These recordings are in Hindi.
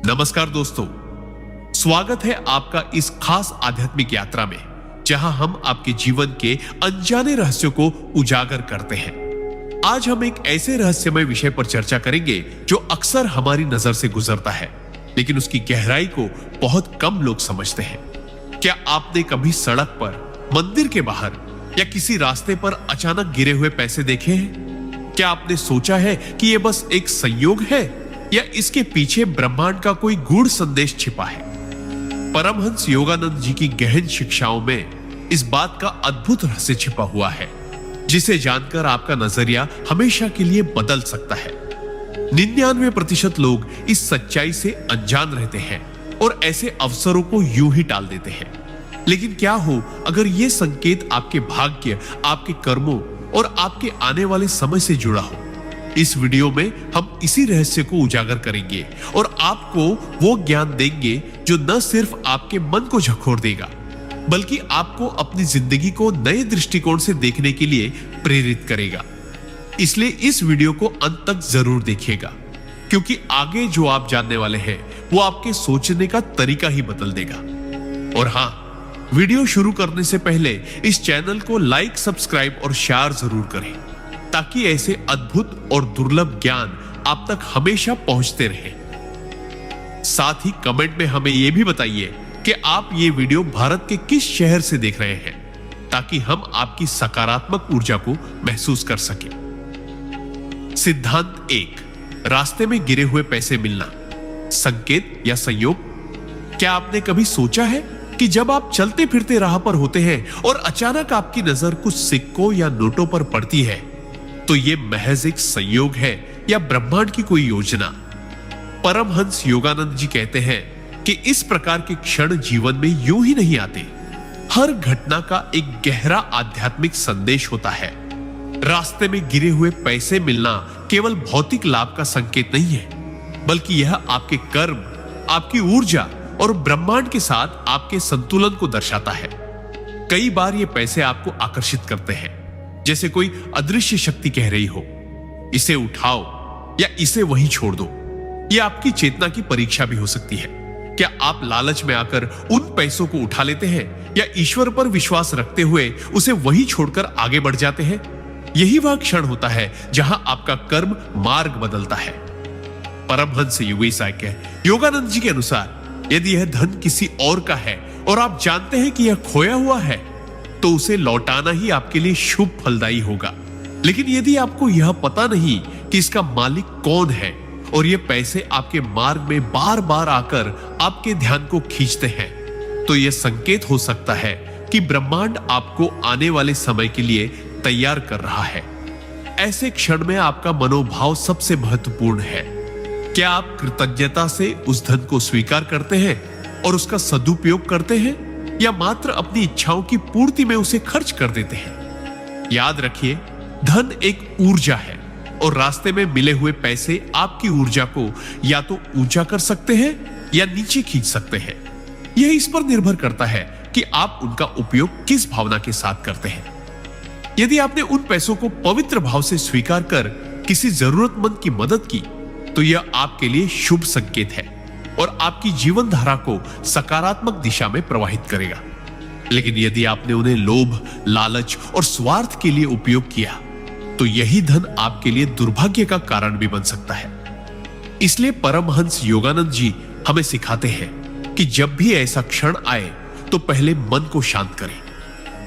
नमस्कार दोस्तों, स्वागत है आपका इस खास आध्यात्मिक यात्रा में, जहां हम आपके जीवन के अनजाने रहस्यों को उजागर करते हैं। आज हम एक ऐसे रहस्यमय विषय पर चर्चा करेंगे जो अक्सर हमारी नजर से गुजरता है, लेकिन उसकी गहराई को बहुत कम लोग समझते हैं। क्या आपने कभी सड़क पर, मंदिर के बाहर या किसी रास्ते पर अचानक गिरे हुए पैसे देखे हैं? क्या आपने सोचा है कि यह बस एक संयोग है या इसके पीछे ब्रह्मांड का कोई गूढ़ संदेश छिपा है? परमहंस योगानंद जी की गहन शिक्षाओं में इस बात का अद्भुत रहस्य छिपा हुआ है, जिसे जानकर आपका नजरिया हमेशा के लिए बदल सकता है। 99% लोग इस सच्चाई से अनजान रहते हैं और ऐसे अवसरों को यूं ही टाल देते हैं। लेकिन क्या हो अगर यह संकेत आपके भाग्य, आपके कर्मों और आपके आने वाले समय से जुड़ा हो? इस वीडियो में हम इसी रहस्य को उजागर करेंगे और आपको वो ज्ञान देंगे जो न सिर्फ आपके मन को झकोर देगा, बल्कि आपको अपनी जिंदगी को नए दृष्टिकोण से देखने के लिए प्रेरित करेगा। इसलिए इस वीडियो को अंत तक जरूर देखिएगा, क्योंकि आगे जो आप जानने वाले हैं वो आपके सोचने का तरीका ही बदल देगा। और हां, वीडियो शुरू करने से पहले इस चैनल को लाइक, सब्सक्राइब और शेयर जरूर करें, ताकि ऐसे अद्भुत और दुर्लभ ज्ञान आप तक हमेशा पहुंचते रहे। साथ ही कमेंट में हमें यह भी बताइए कि आप ये वीडियो भारत के किस शहर से देख रहे हैं, ताकि हम आपकी सकारात्मक ऊर्जा को महसूस कर सकें। सिद्धांत 1, रास्ते में गिरे हुए पैसे मिलना, संकेत या संयोग? क्या आपने कभी सोचा है कि जब आप चलते फिरते राह पर होते हैं और अचानक आपकी नजर कुछ सिक्कों या नोटों पर पड़ती है, तो यह महज एक संयोग है या ब्रह्मांड की कोई योजना? परमहंस योगानंद जी कहते हैं कि इस प्रकार के क्षण जीवन में यूं ही नहीं आते। हर घटना का एक गहरा आध्यात्मिक संदेश होता है। रास्ते में गिरे हुए पैसे मिलना केवल भौतिक लाभ का संकेत नहीं है, बल्कि यह आपके कर्म, आपकी ऊर्जा और ब्रह्मांड के साथ आपके संतुलन को दर्शाता है। कई बार ये पैसे आपको आकर्षित करते हैं, जैसे कोई अदृश्य शक्ति कह रही हो, इसे उठाओ या इसे वहीं छोड़ दो। यह आपकी चेतना की परीक्षा भी हो सकती है। क्या आप लालच में आकर उन पैसों को उठा लेते हैं या ईश्वर पर विश्वास रखते हुए उसे वहीं छोड़कर आगे बढ़ जाते हैं? यही वह क्षण होता है जहां आपका कर्म मार्ग बदलता है। परमहंस योगानंद जी के अनुसार, यदि यह धन किसी और का है और आप जानते हैं कि यह खोया हुआ है, तो उसे लौटाना ही आपके लिए शुभ फलदायी होगा। लेकिन यदि आपको यह पता नहीं कि इसका मालिक कौन है और ये पैसे आपके मार्ग में बार बार आकर आपके ध्यान को खींचते हैं, तो यह संकेत हो सकता है कि ब्रह्मांड आपको आने वाले समय के लिए तैयार कर रहा है। ऐसे क्षण में आपका मनोभाव सबसे महत्वपूर्ण है। क्या आप कृतज्ञता से उस धन को स्वीकार करते हैं और उसका सदुपयोग करते हैं, या मात्र अपनी इच्छाओं की पूर्ति में उसे खर्च कर देते हैं? याद रखिए, धन एक ऊर्जा है और रास्ते में मिले हुए पैसे आपकी ऊर्जा को या तो ऊंचा कर सकते हैं या नीचे खींच सकते हैं। यह इस पर निर्भर करता है कि आप उनका उपयोग किस भावना के साथ करते हैं। यदि आपने उन पैसों को पवित्र भाव से स्वीकार कर किसी जरूरतमंद की मदद की, तो यह आपके लिए शुभ संकेत है और आपकी जीवन धारा को सकारात्मक दिशा में प्रवाहित करेगा। लेकिन यदि आपने उन्हें लोभ, लालच और स्वार्थ के लिए उपयोग किया, तो यही धन आपके लिए दुर्भाग्य का कारण भी बन सकता है। इसलिए परमहंस योगानंद जी हमें सिखाते हैं कि जब भी ऐसा क्षण आए, तो पहले मन को शांत करें,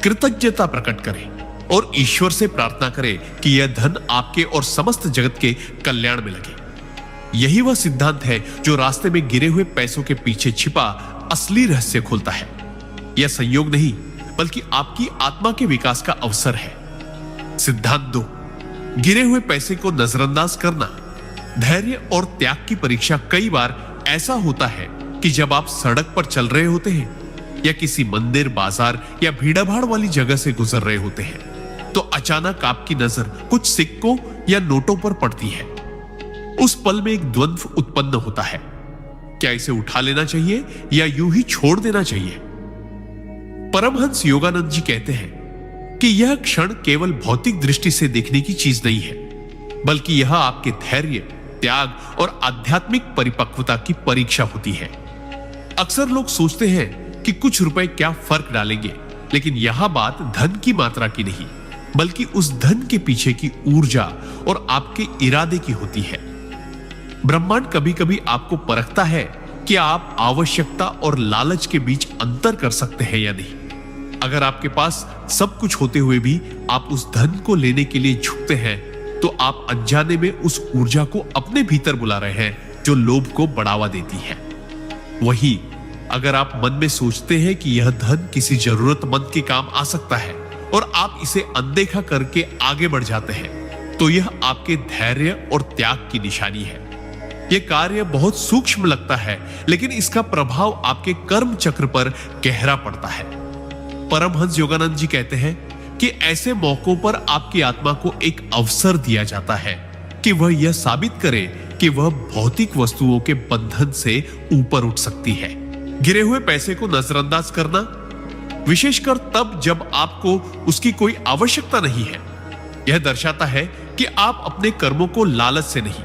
कृतज्ञता प्रकट करें और ईश्वर से प्रार्थना करें कि यह धन आपके और समस्त जगत के कल्याण में लगे। यही वह सिद्धांत है जो रास्ते में गिरे हुए पैसों के पीछे छिपा असली रहस्य खोलता है। यह संयोग नहीं, बल्कि आपकी आत्मा के विकास का अवसर है। सिद्धांत 2, गिरे हुए पैसे को नजरअंदाज करना। धैर्य और त्याग की परीक्षा कई बार ऐसा होता है कि जब आप सड़क पर चल रहे होते हैं या किसी मंदिर, बाजार या भीड़भाड़ वाली जगह से गुजर रहे होते हैं, तो अचानक आपकी नजर कुछ सिक्कों या नोटों पर पड़ती है। उस पल में एक द्वंद्व उत्पन्न होता है। क्या इसे उठा लेना चाहिए या यूं ही छोड़ देना चाहिए? परमहंस योगानंद जी कहते हैं कि यह क्षण केवल भौतिक दृष्टि से देखने की चीज नहीं है, बल्कि यह आपके धैर्य, त्याग और आध्यात्मिक परिपक्वता की परीक्षा होती है। अक्सर लोग सोचते हैं कि कुछ रुपए क्या फर्क डालेंगे, लेकिन यहां बात धन की मात्रा की नहीं, बल्कि उस धन के पीछे की ऊर्जा और आपके इरादे की होती है। ब्रह्मांड कभी कभी आपको परखता है कि आप आवश्यकता और लालच के बीच अंतर कर सकते हैं या नहीं। अगर आपके पास सब कुछ होते हुए भी आप उस धन को लेने के लिए झुकते हैं, तो आप अनजाने में उस ऊर्जा को अपने भीतर बुला रहे हैं जो लोभ को बढ़ावा देती है। वही अगर आप मन में सोचते हैं कि यह धन किसी जरूरतमंद के काम आ सकता है और आप इसे अनदेखा करके आगे बढ़ जाते हैं, तो यह आपके धैर्य और त्याग की निशानी है। यह कार्य बहुत सूक्ष्म लगता है, लेकिन इसका प्रभाव आपके कर्म चक्र पर गहरा पड़ता है। परमहंस योगानंद जी कहते हैं कि ऐसे मौकों पर आपकी आत्मा को एक अवसर दिया जाता है कि वह यह साबित करे कि वह भौतिक वस्तुओं के बंधन से ऊपर उठ सकती है। गिरे हुए पैसे को नजरअंदाज करना, विशेषकर तब जब आपको उसकी कोई आवश्यकता नहीं है, यह दर्शाता है कि आप अपने कर्मों को लालच से नहीं,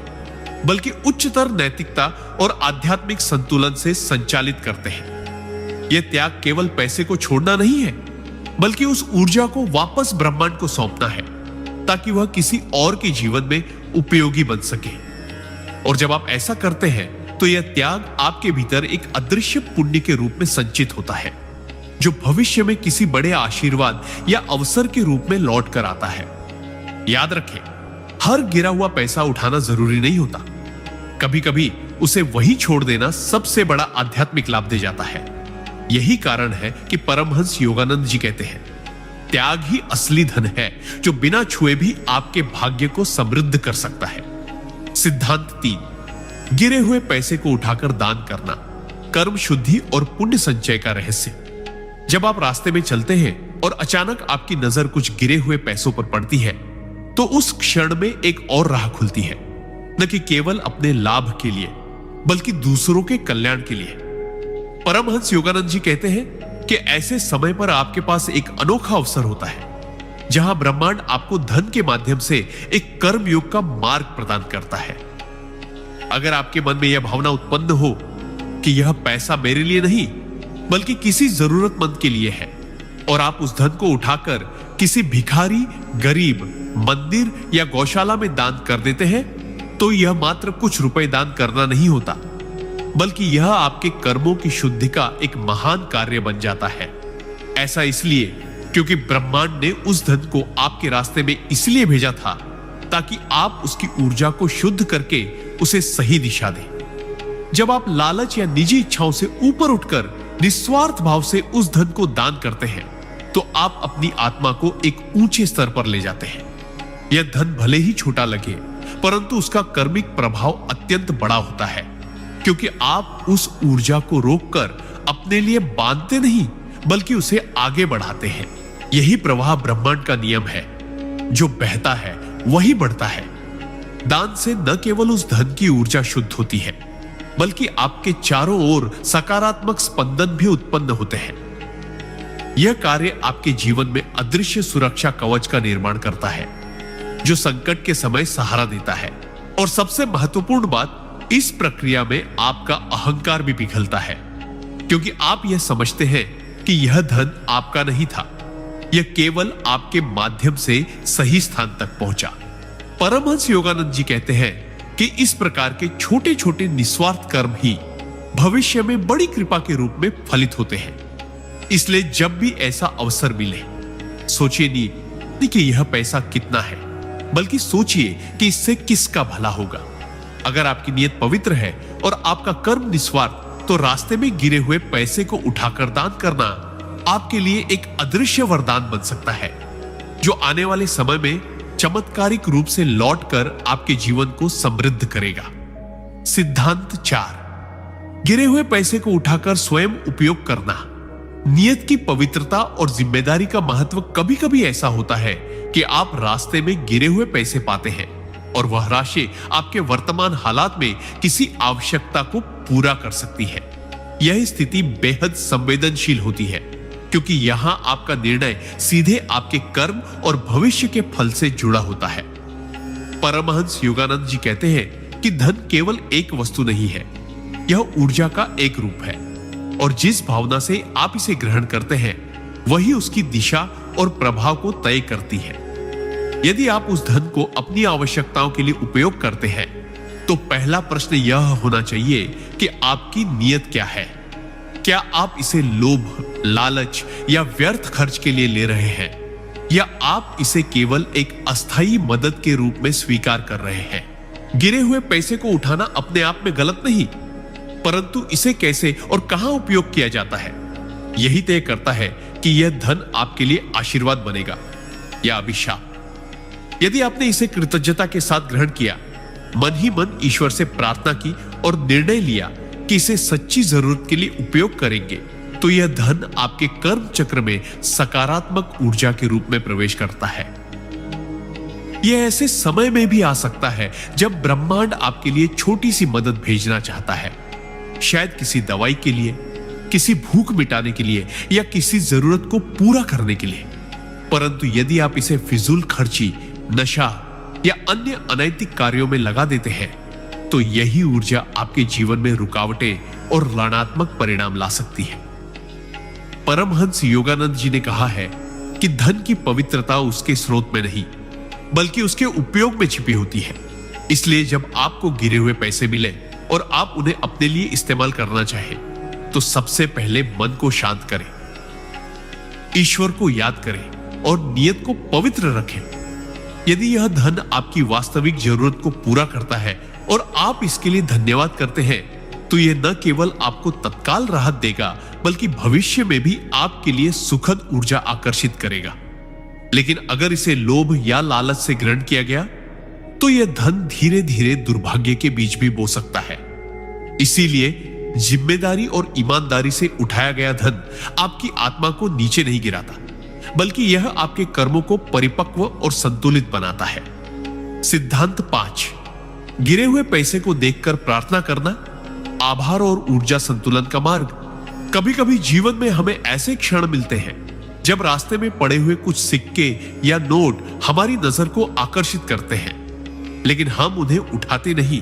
बल्कि उच्चतर नैतिकता और आध्यात्मिक संतुलन से संचालित करते हैं। यह त्याग केवल पैसे को छोड़ना नहीं है, बल्कि उस ऊर्जा को वापस ब्रह्मांड को सौंपना है, ताकि वह किसी और के जीवन में उपयोगी बन सके। और जब आप ऐसा करते हैं, तो यह त्याग आपके भीतर एक अदृश्य पुण्य के रूप में संचित होता है, जो भविष्य में किसी बड़े आशीर्वाद या अवसर के रूप में लौट कर आता है। याद रखें, हर गिरा हुआ पैसा उठाना जरूरी नहीं होता। कभी कभी उसे वही छोड़ देना सबसे बड़ा आध्यात्मिक लाभ दे जाता है। यही कारण है कि परमहंस योगानंद जी कहते हैं, त्याग ही असली धन है जो बिना छुए भी आपके भाग्य को समृद्ध कर सकता है। सिद्धांत 3, गिरे हुए पैसे को उठाकर दान करना, कर्म शुद्धि और पुण्य संचय का रहस्य। जब आप रास्ते में चलते हैं और अचानक आपकी नजर कुछ गिरे हुए पैसों पर पड़ती है, तो उस क्षण में एक और राह खुलती है, न कि केवल अपने लाभ के लिए, बल्कि दूसरों के कल्याण के लिए। परमहंस योगानंद जी कहते हैं कि ऐसे समय पर आपके पास एक अनोखा अवसर होता है, जहां ब्रह्मांड आपको धन के माध्यम से एक कर्म योग का मार्ग प्रदान करता है। अगर आपके मन में यह भावना उत्पन्न हो कि यह पैसा मेरे लिए नहीं, बल्कि किसी जरूरतमंद के लिए है, और आप उस धन को उठाकर किसी भिखारी, गरीब, मंदिर या गौशाला में दान कर देते हैं, तो यह मात्र कुछ रुपए दान करना नहीं होता, बल्कि यह आपके कर्मों की शुद्धि का एक महान कार्य बन जाता है। ऐसा इसलिए क्योंकि ब्रह्मांड ने उस धन को आपके रास्ते में इसलिए भेजा था ताकि आप उसकी ऊर्जा को शुद्ध करके उसे सही दिशा दें। जब आप लालच या निजी इच्छाओं से ऊपर उठकर निस्वार्थ भाव से उस धन को दान करते हैं, तो आप अपनी आत्मा को एक ऊंचे स्तर पर ले जाते हैं। यह धन भले ही छोटा लगे, परंतु उसका कर्मिक प्रभाव अत्यंत बड़ा होता है, क्योंकि आप उस ऊर्जा को रोककर अपने लिए बांधते नहीं, बल्कि उसे आगे बढ़ाते हैं। यही प्रवाह ब्रह्मांड का नियम है, जो बहता है वही बढ़ता है। दान से न केवल उस धन की ऊर्जा शुद्ध होती है, बल्कि आपके चारों ओर सकारात्मक स्पंदन भी उत्पन्न होते हैं। यह कार्य आपके जीवन में अदृश्य सुरक्षा कवच का निर्माण करता है, जो संकट के समय सहारा देता है। और सबसे महत्वपूर्ण बात, इस प्रक्रिया में आपका अहंकार भी पिघलता है, क्योंकि आप यह समझते हैं कि यह धन आपका नहीं था, यह केवल आपके माध्यम से सही स्थान तक पहुंचा। परमहंस योगानंद जी कहते हैं कि इस प्रकार के छोटे छोटे निस्वार्थ कर्म ही भविष्य में बड़ी कृपा के रूप में फलित होते हैं। इसलिए जब भी ऐसा अवसर मिले, सोचिए नहीं कि यह पैसा कितना है, बल्कि सोचिए कि इससे किसका भला होगा। अगर आपकी नीयत पवित्र है और आपका कर्म निस्वार्थ, तो रास्ते में गिरे हुए पैसे को उठाकर दान करना आपके लिए एक अदृश्य वरदान बन सकता है, जो आने वाले समय में चमत्कारिक रूप से लौटकर आपके जीवन को समृद्ध करेगा। सिद्धांत 4, गिरे हुए पैसे को उठाकर स्वयं उपयोग करना। नियत की पवित्रता और जिम्मेदारी का महत्व कभी कभी ऐसा होता है कि आप रास्ते में गिरे हुए पैसे पाते हैं और वह राशि आपके वर्तमान हालात में किसी आवश्यकता को पूरा कर सकती है। यह स्थिति बेहद संवेदनशील होती है, क्योंकि यहां आपका निर्णय सीधे आपके कर्म और भविष्य के फल से जुड़ा होता है। परमहंस योगानंद जी कहते हैं कि धन केवल एक वस्तु नहीं है, यह ऊर्जा का एक रूप है और जिस भावना से आप इसे ग्रहण करते हैं वही उसकी दिशा और प्रभाव को तय करती है। यदि आप उस धन को अपनी आवश्यकताओं के लिए उपयोग करते हैं तो पहला प्रश्न यह होना चाहिए कि आपकी नीयत क्या है। क्या आप इसे लोभ, लालच या व्यर्थ खर्च के लिए ले रहे हैं, या आप इसे केवल एक अस्थायी मदद के रूप में स्वीकार कर रहे हैं? गिरे हुए पैसे को उठाना अपने आप में गलत नहीं, परंतु इसे कैसे और कहां उपयोग किया जाता है यही तय करता है कि यह धन आपके लिए आशीर्वाद बनेगा या अभिशाप। यदि आपने इसे कृतज्ञता के साथ ग्रहण किया, मन ही मन ईश्वर से प्रार्थना की और निर्णय लिया कि इसे सच्ची जरूरत के लिए उपयोग करेंगे, तो यह धन आपके कर्म चक्र में सकारात्मक ऊर्जा के रूप में प्रवेश करता है। यह ऐसे समय में भी आ सकता है जब ब्रह्मांड आपके लिए छोटी सी मदद भेजना चाहता है, शायद किसी दवाई के लिए, किसी भूख मिटाने के लिए या किसी जरूरत को पूरा करने के लिए। परंतु यदि आप इसे फिजूल खर्ची, नशा या अन्य अनैतिक कार्यों में लगा देते हैं तो यही ऊर्जा आपके जीवन में रुकावटें और ऋणात्मक परिणाम ला सकती है। परमहंस योगानंद जी ने कहा है कि धन की पवित्रता उसके स्रोत में नहीं बल्कि उसके उपयोग में छिपी होती है। इसलिए जब आपको गिरे हुए पैसे मिले और आप उन्हें अपने लिए इस्तेमाल करना चाहे तो सबसे पहले मन को शांत करें, ईश्वर को याद करें और नियत को पवित्र रखें। यदि यह धन आपकी वास्तविक जरूरत को पूरा करता है और आप इसके लिए धन्यवाद करते हैं तो यह न केवल आपको तत्काल राहत देगा बल्कि भविष्य में भी आपके लिए सुखद ऊर्जा आकर्षित करेगा। लेकिन अगर इसे लोभ या लालच से ग्रहण किया गया तो यह धन धीरे धीरे दुर्भाग्य के बीज भी बो सकता है। इसीलिए जिम्मेदारी और ईमानदारी से उठाया गया धन आपकी आत्मा को नीचे नहीं गिराता बल्कि यह आपके कर्मों को परिपक्व और संतुलित बनाता है। सिद्धांत 5, गिरे हुए पैसे को देखकर प्रार्थना करना, आभार और ऊर्जा संतुलन का मार्ग। कभी कभी जीवन में हमें ऐसे क्षण मिलते हैं जब रास्ते में पड़े हुए कुछ सिक्के या नोट हमारी नजर को आकर्षित करते हैं, लेकिन हम उन्हें उठाते नहीं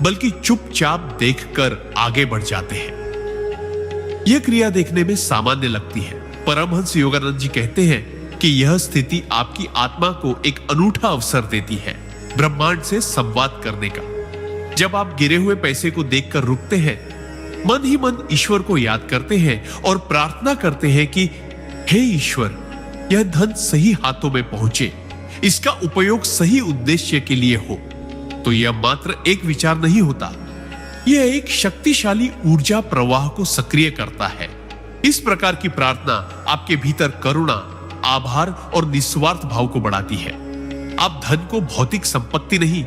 बल्कि चुपचाप देखकर आगे बढ़ जाते हैं। यह क्रिया देखने में सामान्य लगती है। परमहंस योगानंद जी कहते हैं कि यह स्थिति आपकी आत्मा को एक अनूठा अवसर देती है ब्रह्मांड से संवाद करने का। जब आप गिरे हुए पैसे को देखकर रुकते हैं, मन ही मन ईश्वर को याद करते हैं और प्रार्थना करते हैं कि हे ईश्वर, यह धन सही हाथों में पहुंचे, इसका उपयोग सही उद्देश्य के लिए हो, तो यह मात्र एक विचार नहीं होता, यह एक शक्तिशाली ऊर्जा प्रवाह को सक्रिय करता है। इस प्रकार की प्रार्थना आपके भीतर करुणा, आभार और निस्वार्थ भाव को बढ़ाती है। आप धन को भौतिक संपत्ति नहीं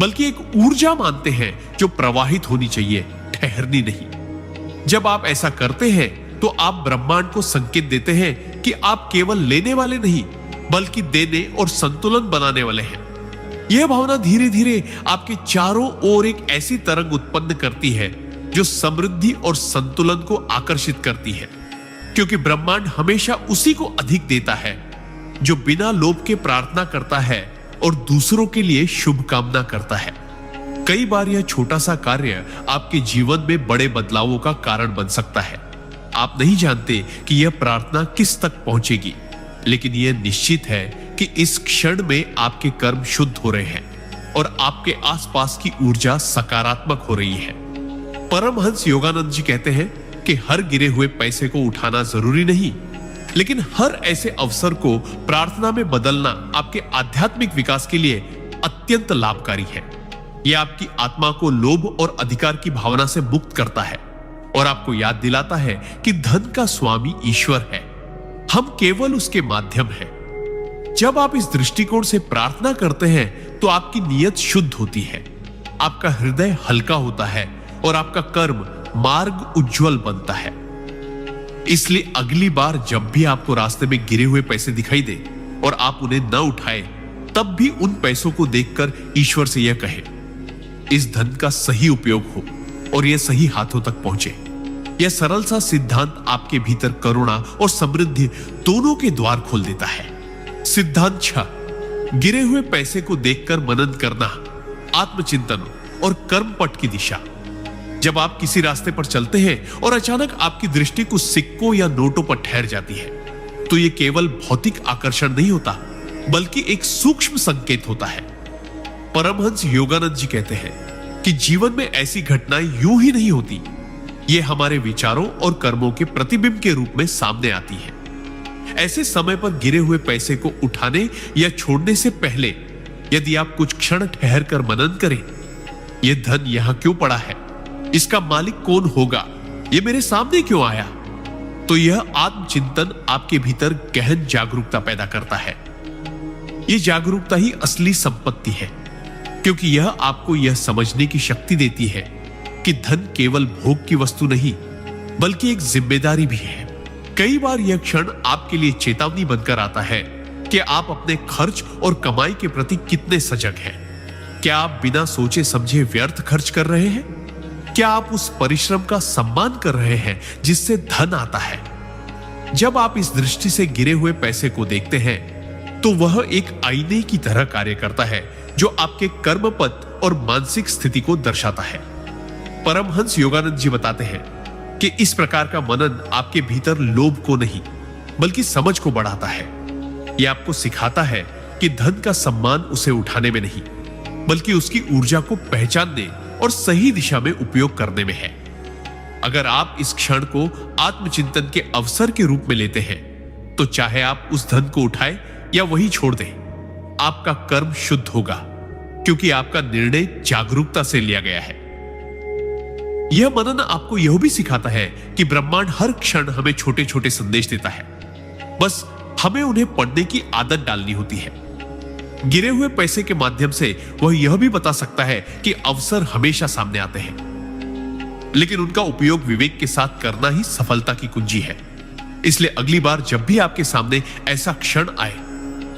बल्कि एक ऊर्जा मानते हैं जो प्रवाहित होनी चाहिए, ठहरनी नहीं। जब आप ऐसा करते हैं तो आप ब्रह्मांड को संकेत देते हैं कि आप केवल लेने वाले नहीं बल्कि देने और संतुलन बनाने वाले हैं। यह भावना धीरे धीरे आपके चारों ओर एक ऐसी तरंग उत्पन्न करती है जो समृद्धि और संतुलन को आकर्षित करती है, क्योंकि ब्रह्मांड हमेशा उसी को अधिक देता है जो बिना लोभ के प्रार्थना करता है और दूसरों के लिए शुभ कामना करता है। कई बार यह छोटा सा कार्य आपके जीवन में बड़े बदलावों का कारण बन सकता है। आप नहीं जानते कि यह प्रार्थना किस तक पहुंचेगी, लेकिन यह निश्चित है कि इस क्षण में आपके कर्म शुद्ध हो रहे हैं और आपके आसपास की ऊर्जा सकारात्मक हो रही है। परमहंस योगानंद जी कहते हैं कि हर गिरे हुए पैसे को उठाना जरूरी नहीं, लेकिन हर ऐसे अवसर को प्रार्थना में बदलना आपके आध्यात्मिक विकास के लिए अत्यंत लाभकारी है। यह आपकी आत्मा को लोभ और अधिकार की भावना से मुक्त करता है और आपको याद दिलाता है कि धन का स्वामी ईश्वर है, हम केवल उसके माध्यम हैं। जब आप इस दृष्टिकोण से प्रार्थना करते हैं तो आपकी नीयत शुद्ध होती है, आपका हृदय हल्का होता है और आपका कर्म मार्ग उज्जवल बनता है। इसलिए अगली बार जब भी आपको रास्ते में गिरे हुए पैसे दिखाई दे और आप उन्हें न उठाए, तब भी उन पैसों को देखकर ईश्वर से यह कहे, इस धन का सही उपयोग हो और यह सही हाथों तक पहुंचे। यह सरल सा सिद्धांत आपके भीतर करुणा और समृद्धि दोनों के द्वार खोल देता है। सिद्धांत 6, गिरे हुए पैसे को देखकर मनन करना, आत्मचिंतन और कर्मपट की दिशा। जब आप किसी रास्ते पर चलते हैं और अचानक आपकी दृष्टि कुछ सिक्कों या नोटों पर ठहर जाती है, तो यह केवल भौतिक आकर्षण नहीं होता, बल्कि एक सूक्ष्म संकेत होता है। परमहंस योगानंद जी कहते हैं कि जीवन में ऐसी घटनाएं यूं ही नहीं होती, ये हमारे विचारों और कर्मों के प्रतिबिंब के रूप में सामने आती है। ऐसे समय पर गिरे हुए पैसे को उठाने या छोड़ने से पहले यदि आप कुछ क्षण ठहर कर मनन करें, यह धन यहां क्यों पड़ा है, इसका मालिक कौन होगा, यह मेरे सामने क्यों आया, तो यह आत्मचिंतन आपके भीतर गहन जागरूकता पैदा करता है। यह जागरूकता ही असली संपत्ति है, क्योंकि यह आपको यह समझने की शक्ति देती है कि धन केवल भोग की वस्तु नहीं, बल्कि एक जिम्मेदारी भी है। कई बार यह क्षण आपके लिए चेतावनी बनकर आता है कि आप अपने खर्च और कमाई के प्रति कितने सजग हैं। क्या आप बिना सोचे समझे व्यर्थ खर्च कर रहे हैं? क्या आप उस परिश्रम का सम्मान कर रहे हैं जिससे धन आता है? जब आप इस दृष्टि से गिरे हुए पैसे को देखते हैं, तो वह एक आईने की तरह कार्य करता है जो आपके कर्मपथ और मानसिक स्थिति को दर्शाता है। परमहंस योगानंद जी बताते हैं कि इस प्रकार का मनन आपके भीतर लोभ को नहीं, बल्कि समझ को बढ़ाता है। यह आपको सिखाता है कि धन का सम्मान उसे उठाने में नहीं, बल्कि उसकी ऊर्जा को पहचानने और सही दिशा में उपयोग करने में है। अगर आप इस क्षण को आत्मचिंतन के अवसर के रूप में लेते हैं, तो चाहे आप उस धन को उठाएं या वही छोड़ दें, आपका कर्म शुद्ध होगा, क्योंकि आपका निर्णय जागरूकता से लिया गया है। यह मनन आपको यह भी सिखाता है कि ब्रह्मांड हर क्षण हमें छोटे छोटे संदेश देता है, बस हमें उन्हें पढ़ने की आदत डालनी होती है। गिरे हुए पैसे के माध्यम से वह यह भी बता सकता है कि अवसर हमेशा सामने आते हैं, लेकिन उनका उपयोग विवेक के साथ करना ही सफलता की कुंजी है। इसलिए अगली बार जब भी आपके सामने ऐसा क्षण आए,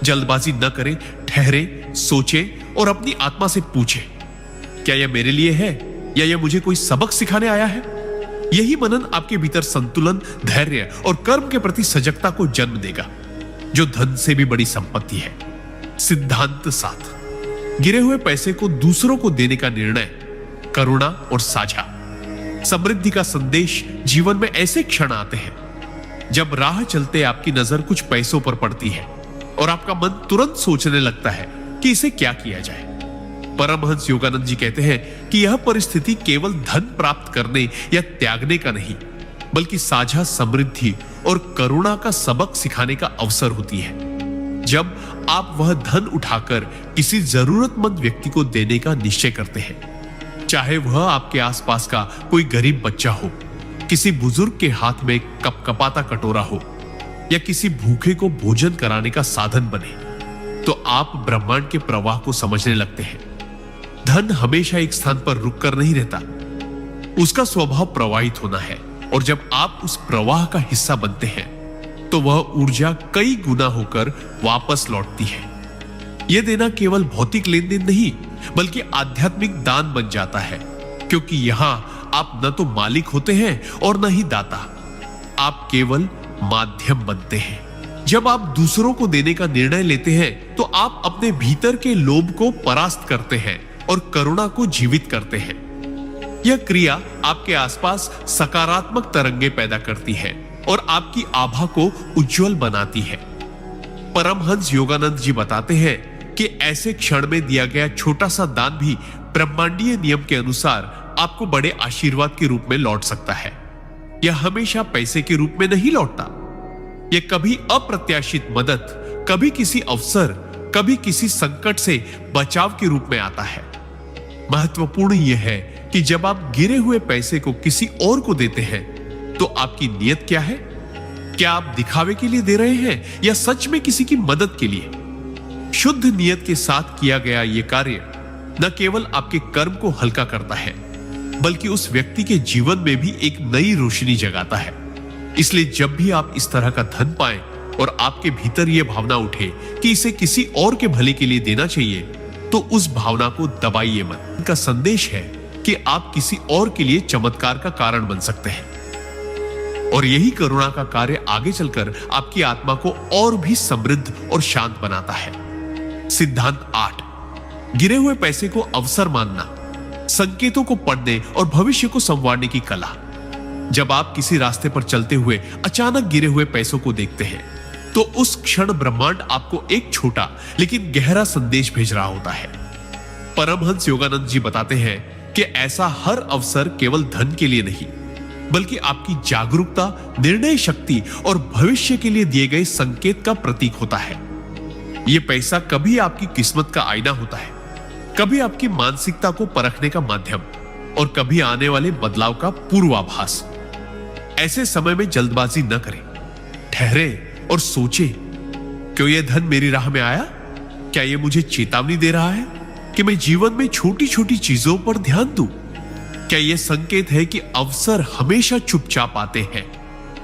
जल्दबाजी न करें, ठहरे, सोचें और अपनी आत्मा से पूछें, क्या यह मेरे लिए है या यह मुझे कोई सबक सिखाने आया है? यही मनन आपके भीतर संतुलन, धैर्य और कर्म के प्रति सजगता को जन्म देगा, जो धन से भी बड़ी संपत्ति है। सिद्धांत 7, गिरे हुए पैसे को दूसरों को देने का निर्णय, करुणा और साझा। समृद्धि का संदेश जीवन में ऐसे क्षण आते हैं जब राह चलते आपकी नजर कुछ पैसों पर पड़ती है और आपका मन तुरंत सोचने लगता है कि इसे क्या किया जाए। परमहंस योगानंद जी कहते हैं कि यह परिस्थिति केवल धन प्राप्त करने या त्यागने का नहीं, बल्कि साझा समृद्धि और करुणा का सबक सिखाने का अवसर होती है। जब आप वह धन उठाकर किसी जरूरतमंद व्यक्ति को देने का निश्चय करते हैं, चाहे वह आपके आसपास का कोई गरीब बच्चा हो, किसी बुजुर्ग के हाथ में कपकपाता कटोरा हो, या किसी भूखे को भोजन कराने का साधन बने, तो आप ब्रह्मांड के प्रवाह को समझने लगते हैं। धन हमेशा एक स्थान पर रुककर नहीं रहता, उसका स्वभाव प्रवाहित होना है, और जब आप उस प्रवाह का हिस्सा बनते हैं, तो वह ऊर्जा कई गुना होकर वापस लौटती है। यह देना केवल भौतिक लेन देन नहीं, बल्कि आध्यात्मिक दान बन जाता है, क्योंकि यहां आप न तो मालिक होते हैं और न ही दाता, आप केवल माध्यम बनते हैं। जब आप दूसरों को देने का निर्णय लेते हैं, तो आप अपने भीतर के लोभ को परास्त करते हैं और करुणा को जीवित करते हैं। यह क्रिया आपके आसपास सकारात्मक तरंगे पैदा करती है और आपकी आभा को उज्जवल बनाती है। परमहंस योगानंद जी बताते हैं कि ऐसे क्षण में दिया गया छोटा सा दान भी ब्रह्मांडीय नियम के अनुसार आपको बड़े आशीर्वाद के रूप में लौट सकता है। यह हमेशा पैसे के रूप में नहीं लौटता। यह कभी अप्रत्याशित मदद, कभी किसी अवसर, कभी किसी संकट से बचाव के रूप में आता है। महत्वपूर्ण यह है कि जब आप गिरे हुए पैसे को किसी और को देते हैं, तो आपकी नियत क्या है? क्या आप दिखावे के लिए दे रहे हैं या सच में किसी की मदद के लिए? शुद्ध नियत के साथ किया गया यह कार्य न केवल आपके कर्म को हल्का करता है, बल्कि उस व्यक्ति के जीवन में भी एक नई रोशनी जगाता है। इसलिए जब भी आप इस तरह का धन पाएं और आपके भीतर यह भावना उठे कि इसे किसी और के भले के लिए देना चाहिए, तो उस भावना को दबाइए मत। इनका संदेश है कि आप किसी और के लिए चमत्कार का कारण बन सकते हैं, और यही करुणा का कार्य आगे चलकर आपकी आत्मा को और भी समृद्ध और शांत बनाता है। सिद्धांत 8, गिरे हुए पैसे को अवसर मानना। संकेतों को पढ़ने और भविष्य को संवारने की कला। जब आप किसी रास्ते पर चलते हुए अचानक गिरे हुए पैसों को देखते हैं, तो उस क्षण ब्रह्मांड आपको एक छोटा लेकिन गहरा संदेश भेज रहा होता है। परमहंस योगानंद जी बताते हैं कि ऐसा हर अवसर केवल धन के लिए नहीं, बल्कि आपकी जागरूकता, निर्णय शक्ति और भविष्य के लिए दिए गए संकेत का प्रतीक होता है। यह पैसा कभी आपकी किस्मत का आईना होता है, कभी आपकी मानसिकता को परखने का माध्यम और कभी आने वाले बदलाव का पूर्वाभास। ऐसे समय में जल्दबाजी न करें, ठहरे और सोचे, क्यों यह धन मेरी राह में आया? क्या यह मुझे चेतावनी दे रहा है कि मैं जीवन में छोटी छोटी चीजों पर ध्यान दूं? क्या यह संकेत है कि अवसर हमेशा चुपचाप आते हैं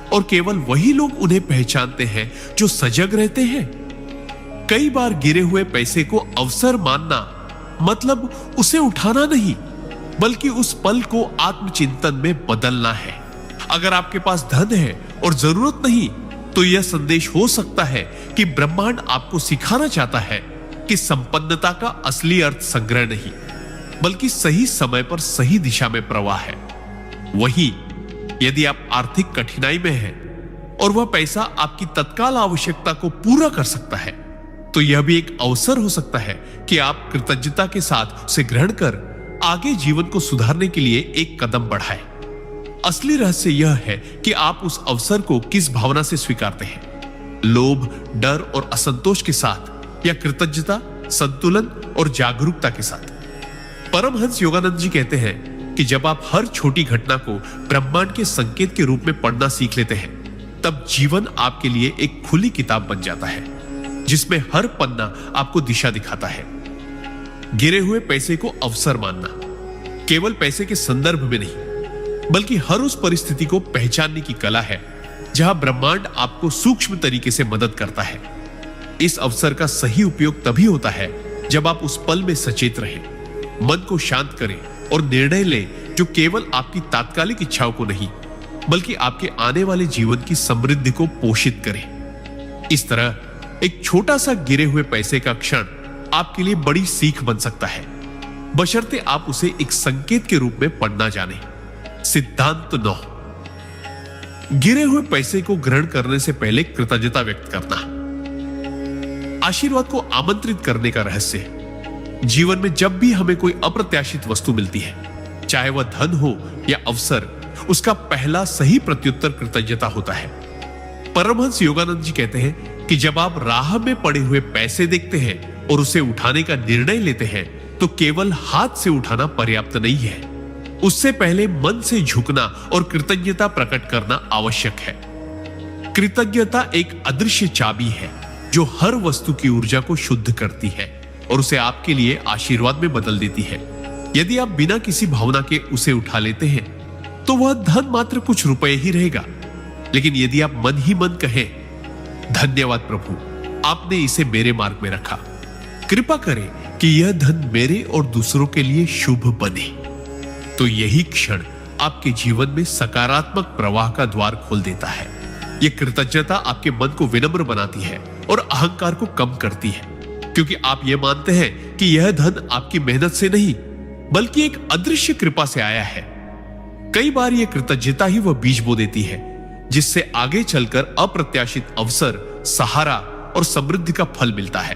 और केवल वही लोग उन्हें पहचानते हैं जो सजग रहते हैं? कई बार गिरे हुए पैसे को अवसर मानना मतलब उसे उठाना नहीं, बल्कि उस पल को आत्मचिंतन में बदलना है। अगर आपके पास धन है और जरूरत नहीं, तो यह संदेश हो सकता है कि ब्रह्मांड आपको सिखाना चाहता है कि संपन्नता का असली अर्थ संग्रह नहीं, बल्कि सही समय पर सही दिशा में प्रवाह है। वही यदि आप आर्थिक कठिनाई में हैं और वह पैसा आपकी तत्काल आवश्यकता को पूरा कर सकता है, तो यह भी एक अवसर हो सकता है कि आप कृतज्ञता के साथ उसे ग्रहण कर आगे जीवन को सुधारने के लिए एक कदम बढ़ाएं। असली रहस्य यह है कि आप उस अवसर को किस भावना से स्वीकारते हैं, लोभ, डर और असंतोष के साथ या कृतज्ञता, संतुलन और जागरूकता के साथ। परमहंस योगानंद जी कहते हैं कि जब आप हर छोटी घटना को ब्रह्मांड के संकेत के रूप में पढ़ना सीख लेते हैं, तब जीवन आपके लिए एक खुली किताब बन जाता है, जिसमें हर पन्ना आपको दिशा दिखाता है। गिरे हुए पैसे को अवसर मानना केवल पैसे के संदर्भ में नहीं, बल्कि हर उस परिस्थिति को पहचानने की कला है जहां ब्रह्मांड आपको सूक्ष्म तरीके से मदद करता है। इस अवसर का सही उपयोग तभी होता है जब आप उस पल में सचेत रहें, मन को शांत करें और निर्णय लें जो केवल आपकी तात्कालिक इच्छाओं को नहीं, बल्कि आपके आने वाले जीवन की समृद्धि को पोषित करें। इस तरह एक छोटा सा गिरे हुए पैसे का क्षण आपके लिए बड़ी सीख बन सकता है, बशर्ते आप उसे एक संकेत के रूप में पढ़ना जानें। सिद्धांत 9, गिरे हुए पैसे को ग्रहण करने से पहले कृतज्ञता व्यक्त करना। आशीर्वाद को आमंत्रित करने का रहस्य। जीवन में जब भी हमें कोई अप्रत्याशित वस्तु मिलती है, चाहे वह धन हो या अवसर, उसका पहला सही प्रत्युत्तर कृतज्ञता होता है। परमहंस योगानंद जी कहते हैं कि जब आप राह में पड़े हुए पैसे देखते हैं और उसे उठाने का निर्णय लेते हैं, तो केवल हाथ से उठाना पर्याप्त नहीं है, उससे पहले मन से झुकना और कृतज्ञता प्रकट करना आवश्यक है। कृतज्ञता एक अदृश्य चाबी है जो हर वस्तु की ऊर्जा को शुद्ध करती है और उसे आपके लिए आशीर्वाद में बदल देती है। यदि आप बिना किसी भावना के उसे उठा लेते हैं, तो वह धन मात्र कुछ रुपए ही रहेगा। लेकिन यदि आप मन ही मन कहें, धन्यवाद प्रभु, आपने इसे मेरे मार्ग में रखा, कृपा करें कि यह धन मेरे और दूसरों के लिए शुभ बने, तो यही क्षण आपके जीवन में सकारात्मक प्रवाह का द्वार खोल देता है। यह कृतज्ञता आपके मन को विनम्र बनाती है और अहंकार को कम करती है, क्योंकि आप यह मानते हैं कि यह धन आपकी मेहनत से नहीं, बल्कि एक अदृश्य कृपा से आया है। कई बार यह कृतज्ञता ही वह बीज बो देती है जिससे आगे चलकर अप्रत्याशित अवसर, सहारा और समृद्धि का फल मिलता है।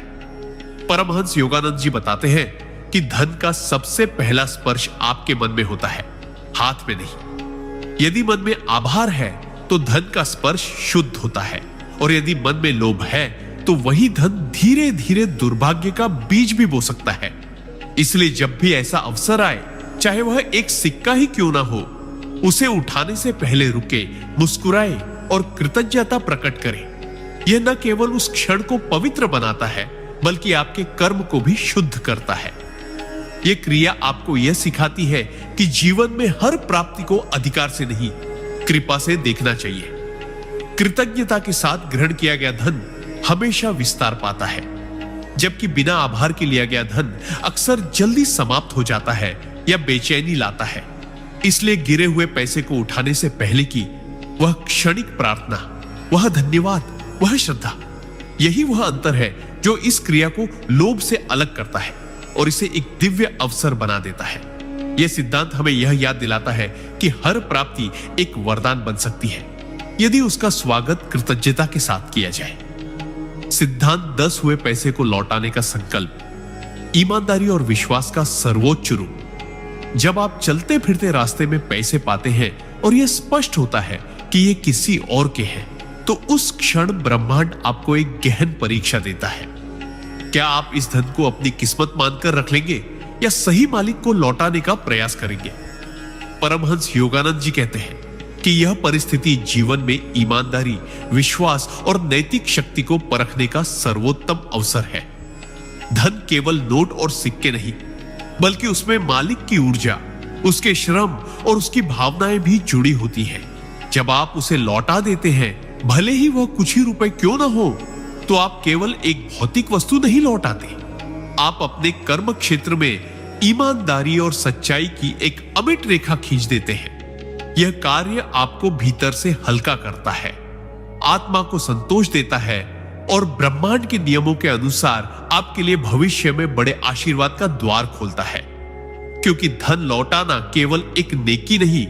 परमहंस योगानंद जी बताते हैं कि धन का सबसे पहला स्पर्श आपके मन में होता है, हाथ में नहीं। यदि मन में आभार है तो धन का स्पर्श शुद्ध होता है, और यदि मन में लोभ है तो वही धन धीरे धीरे दुर्भाग्य का बीज भी बो सकता है। इसलिए जब भी ऐसा अवसर आए, चाहे वह एक सिक्का ही क्यों ना हो, उसे उठाने से पहले रुके, मुस्कुराए और कृतज्ञता प्रकट करें। यह न केवल उस क्षण को पवित्र बनाता है, बल्कि आपके कर्म को भी शुद्ध करता है। यह क्रिया आपको यह सिखाती है कि जीवन में हर प्राप्ति को अधिकार से नहीं, कृपा से देखना चाहिए। कृतज्ञता के साथ ग्रहण किया गया धन हमेशा विस्तार पाता है, जबकि बिना आभार के लिया गया धन अक्सर जल्दी समाप्त हो जाता है या बेचैनी लाता है। इसलिए गिरे हुए पैसे को उठाने से पहले की वह क्षणिक प्रार्थना, वह धन्यवाद, वह श्रद्धा, यही वह अंतर है जो इस क्रिया को लोभ से अलग करता है और इसे एक दिव्य अवसर बना देता है। यह सिद्धांत हमें यह याद दिलाता है कि हर प्राप्ति एक वरदान बन सकती है यदि उसका स्वागत कृतज्ञता के साथ किया जाए। सिद्धांत 10 हुए पैसे को लौटाने का संकल्प ईमानदारी और विश्वास का सर्वोच्च रूप। जब आप चलते फिरते रास्ते में पैसे पाते हैं और यह स्पष्ट होता है कि ये किसी और के हैं, तो उस क्षण ब्रह्मांड आपको एक गहन परीक्षा देता है। क्या आप इस धन को अपनी किस्मत मानकर रख लेंगे या सही मालिक को लौटाने का प्रयास करेंगे? परमहंस योगानंद जी कहते हैं कि यह परिस्थिति जीवन में ईमानदारी, विश्वास और नैतिक शक्ति को परखने का सर्वोत्तम अवसर है। धन केवल नोट और सिक्के नहीं, बल्कि उसमें मालिक की ऊर्जा, उसके श्रम और उसकी भावनाएं भी जुड़ी होती हैं। जब आप उसे लौटा देते हैं, भले ही वह कुछ ही रुपए क्यों ना हो, तो आप केवल एक भौतिक वस्तु नहीं लौटाते, आप अपने कर्म क्षेत्र में ईमानदारी और सच्चाई की एक अमिट रेखा खींच देते हैं। यह कार्य आपको भीतर से हल्का करता है, आत्मा को संतोष देता है और ब्रह्मांड के नियमों के अनुसार आपके लिए भविष्य में बड़े आशीर्वाद का द्वार खोलता है। क्योंकि धन लौटाना केवल एक नेकी नहीं,